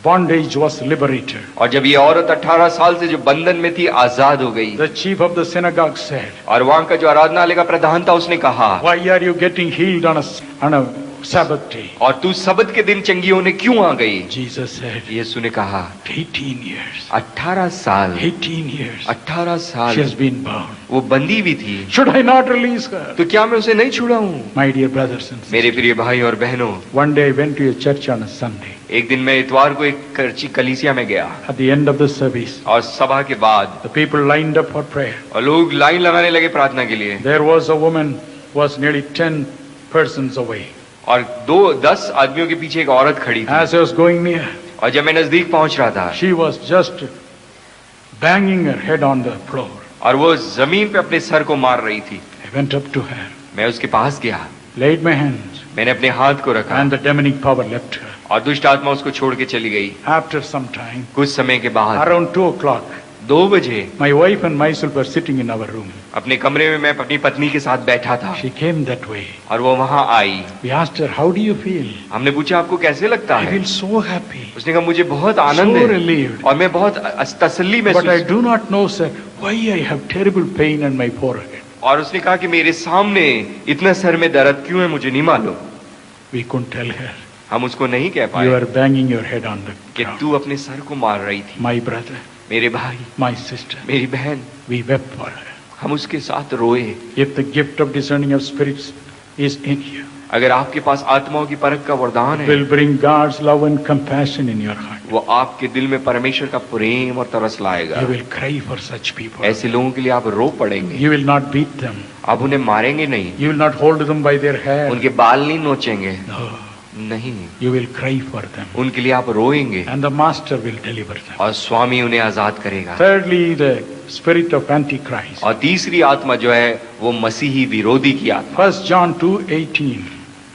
bondage was liberated, और जब ये औरत 18 साल से जो बंधन में थी आजाद हो गई, the chief of the synagogue said, और वहां का जो आराधनालय का प्रधान था उसने कहा, "Why are you getting healed on a Sabbath day?" और तू सबत के दिन चंगी होने क्यों आ गई? Jesus said, यीशु ने कहा, 18 years. 18 साल 18 years. 18 She साल has been bound. वो बंदी हुई थी, Should I not release her? तो क्या मैं उसे नहीं छुड़ाऊं? My dear brothers and sisters, मेरे प्रिय भाई और बहनों, one day I went to a church on a Sunday. एक दिन मैं इतवार को एक कलीसिया में गया At the end of the service, और सभा के बाद the people lined up for prayer. और लोग लाइन लगाने लगे प्रार्थना के लिए, There was a woman who was nearly 10 persons away. और 10 आदमियों के पीछे एक औरत खड़ी थी। As I was going near, और जब मैं नजदीक पहुंच रहा था she was just banging her head on the floor. और वो जमीन पे अपने सर को मार रही थी, I went up to her, मैं उसके पास गया, laid my hands, मैंने अपने हाथ को रखा and the demonic power left her. और दुष्ट आत्मा उसको छोड़ के चली गई। After some time, कुछ समय के बाद around 2 o'clock, 2 बजे my wife and myself were sitting in our room. अपने कमरे में मैं अपनी पत्नी के साथ बैठा था She came that way. और वो वहां आई। We asked her, "How do you feel?" हमने पूछा आपको कैसे लगता "I है? feel so happy, उसने कहा मुझे बहुत so आनंद है relieved. और मैं बहुत तसल्ली But I महसूस। do not know, sir, why I have terrible pain on my forehead." और उसने कहा कि मेरे सामने इतना सर में दर्द क्यों है मुझे नहीं मालूम। We couldn't tell her. हम उसको नहीं कह You पाए are banging your head on the कि ground. तू अपने सर को मार रही थी। My brother, मेरे भाई, my sister, मेरी बहन, we wept for her. हम उसके साथ रोए। If the gift of discerning of spirits is in you, अगर आपके पास आत्माओं की परख का वरदान it है, will bring God's love and compassion in your heart. वो आपके दिल में परमेश्वर का प्रेम और तरस लाएगा। You will cry for such people. ऐसे लोगों के लिए आप रो पड़ेंगे, You will not beat them. आप उन्हें मारेंगे नहीं, You will not hold them by their hair. उनके बाल नहीं नोचेंगे, No, नहीं, you will cry for them. उनके लिए आप रोएंगे And the master will deliver them. और स्वामी उन्हें आजाद करेगा। Thirdly, the spirit of Antichrist. और तीसरी आत्मा जो है वो मसीही विरोधी की आत्मा। 1 John 2:18.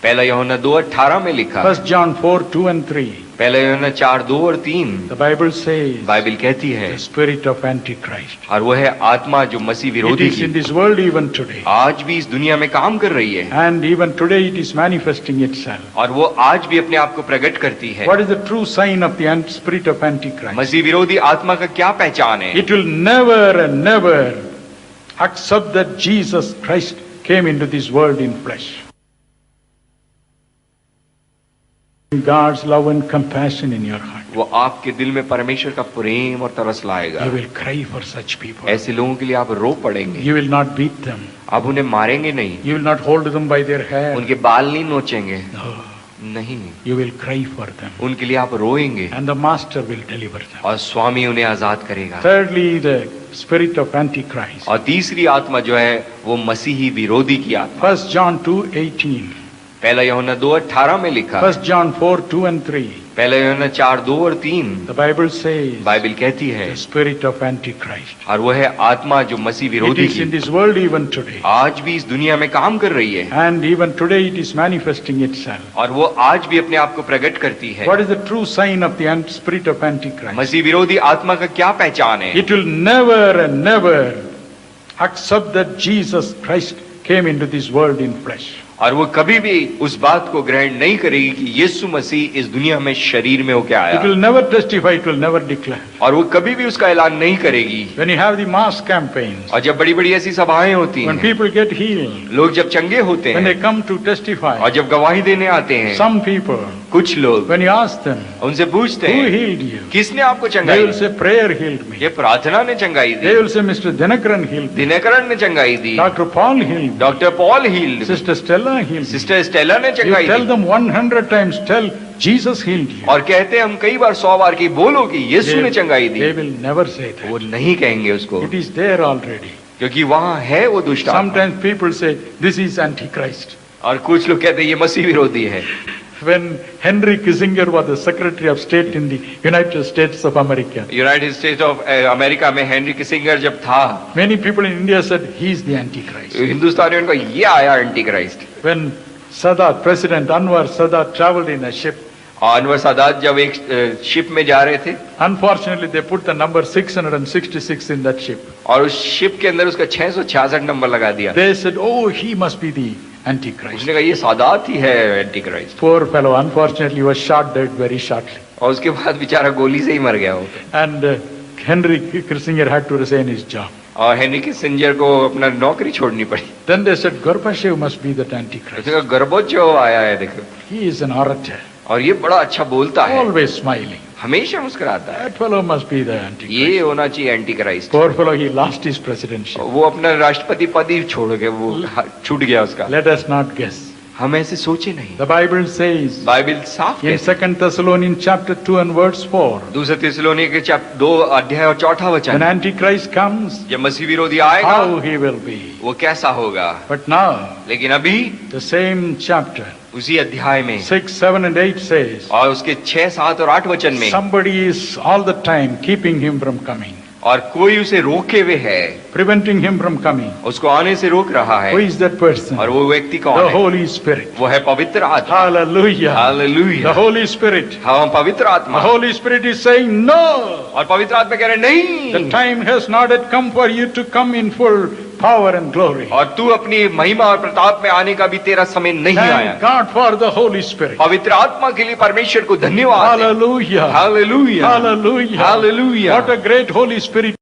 पहला यूहन्ना 2:18 में लिखा, 1 John 4:2 and 3. पहला यूहन्ना 4:2 और 3 The Bible says बाइबल कहती है, the spirit of Antichrist. और वो है आत्मा जो मसीह It विरोधी is in की this world even today. आज भी इस दुनिया में काम कर रही है And even today it is manifesting itself. और वो आज भी अपने आप को प्रकट करती है। What is the true sign of the spirit of Antichrist? मसीह विरोधी आत्मा का क्या पहचान है? It will never and never accept that Jesus Christ came into this world in flesh. God's love and compassion in your heart. वो आपके दिल में परमेश्वर का प्रेम और तरस लाएगा। You will cry for such people. ऐसे लोगों के लिए आप रो पड़ेंगे, You will not beat them. आप उन्हें मारेंगे नहीं, You will not hold them by their hair. उनके बाल नहीं नोचेंगे, No. नहीं, You will cry for them. उनके लिए आप रोएंगे And the Master will deliver them. और स्वामी उन्हें आजाद करेगा। Thirdly, the spirit of Antichrist. और तीसरी आत्मा जो है वो मसीही विरोधी की आत्मा। 1 John 2:18. पहला यूहन्ना 2:18 में लिखा है। 1 John 4:2 and 3. पहला यूहन्ना 4:2 और 3 The Bible says बाइबल कहती है, the spirit of Antichrist. और वो है आत्मा जो मसीह It विरोधी is in की this world even today. आज भी इस दुनिया में काम कर रही है And even today it is manifesting itself. और वो आज भी अपने आप को प्रकट करती है। What is the true sign of the spirit of Antichrist? मसीह विरोधी आत्मा का क्या पहचान है? It will never and never accept that Jesus Christ came into this world in flesh. और वो कभी भी उस बात को ग्रहण नहीं करेगी कि यीशु मसीह इस दुनिया में शरीर में होकर It आया, will never testify, it will never declare. और वो कभी भी उसका ऐलान नहीं करेगी। When you have the mass campaigns, और जब बड़ी बड़ी ऐसी सभाएं होती when हैं, people get healed, लोग जब चंगे होते when they हैं come to testify, और जब गवाही देने आते हैं, some people, कुछ लोग when you ask them, उनसे पूछते who हैं healed you? किसने आपको They चंगाई will the? say, prayer healed me. ये प्रार्थना ने चंगाई They the, will say, Mr. Dinakaran healed me. Dhinakaran ने चंगाई दी, Dr. Paul healed me. Doctor Paul healed, Sister Stella healed me. Sister Stella ने You चंगाई tell दी। them 100 times, tell Jesus healed you. और कहते हैं हम कई बार 100 बार की बोलो कि यीशु ने चंगाई They the, will never say वो that. नहीं कहेंगे उसको, It is there already. क्योंकि वहाँ है वो दुष्ट आत्मा। Sometimes people say, this is Antichrist. और कुछ लोग कहते हैं ये मसीह विरोधी है। When Henry Kissinger was the Secretary of State in the United States of America, United states of America में हेनरी किसिंगर जब था, many people in India said, he is the Antichrist. हिंदुस्तानियों को ये आया anti Christ. When Sadat, President Anwar Sadat traveled in a ship, और अनवर सादात जब एक ship में जा रहे थे, unfortunately they put the number 666 in that ship. और उस शिप के अंदर उसका 666 नंबर लगा दिया। They said, oh, he must be the Antichrist. उसने कहा ये सादात ही है anti Christ. Poor fellow, unfortunately, was shot dead very shortly. और उसके बाद बेचारा गोली से ही मर गया वो। And Henry Kissinger had to resign his job. और हेनरी किसिंजर को अपना नौकरी छोड़नी पड़ी। Then they said, Gorbachev must be that Antichrist. उसने कहा गर्बोचोव आया है देखो, He is an orator, और ये बड़ा अच्छा बोलता है, always smiling. हमेशा मुस्कुराता है, That fellow must be the Antichrist. ये होना चाहिए anti Christ. Poor fellow, he lost his presidency. वो अपना राष्ट्रपति पद ही छोड़ के वो छूट गया उसका। Let us not guess. हम ऐसे सोचे नहीं। The Bible says बाइबल साफ in कहती है। 2 Thessalonians chapter 2 and verse 4, दूसरे थिस्सलुनीके के 2 अध्याय और 4 when वचन, Antichrist comes, जब मसीह विरोधी आएगा how he will be. वो कैसा होगा। But now, लेकिन अभी the same chapter, उसी अध्याय में 6, 7 and 8 says, और उसके 6, 7 और 8 वचन में, somebody is all the time keeping him from coming, और कोई उसे रोके हुए है, preventing him from coming. उसको आने से रोक रहा Who है। is that person? और वो व्यक्ति The कौन है? Holy Spirit. वो है पवित्र आत्मा। Hallelujah. The hallelujah. Holy Spirit. हाँ, पवित्र The आत्मा। Holy Spirit is saying, no, और पवित्र आत्मा कह रहे नहीं, the time has not yet come for you to come in full power and glory. और तू अपनी महिमा और प्रताप में आने का भी तेरा समय नहीं आया। Thank God for the Holy Spirit. पवित्र आत्मा के लिए परमेश्वर को धन्यवाद है। Hallelujah. Hallelujah. Hallelujah. Hallelujah. What a great Holy Spirit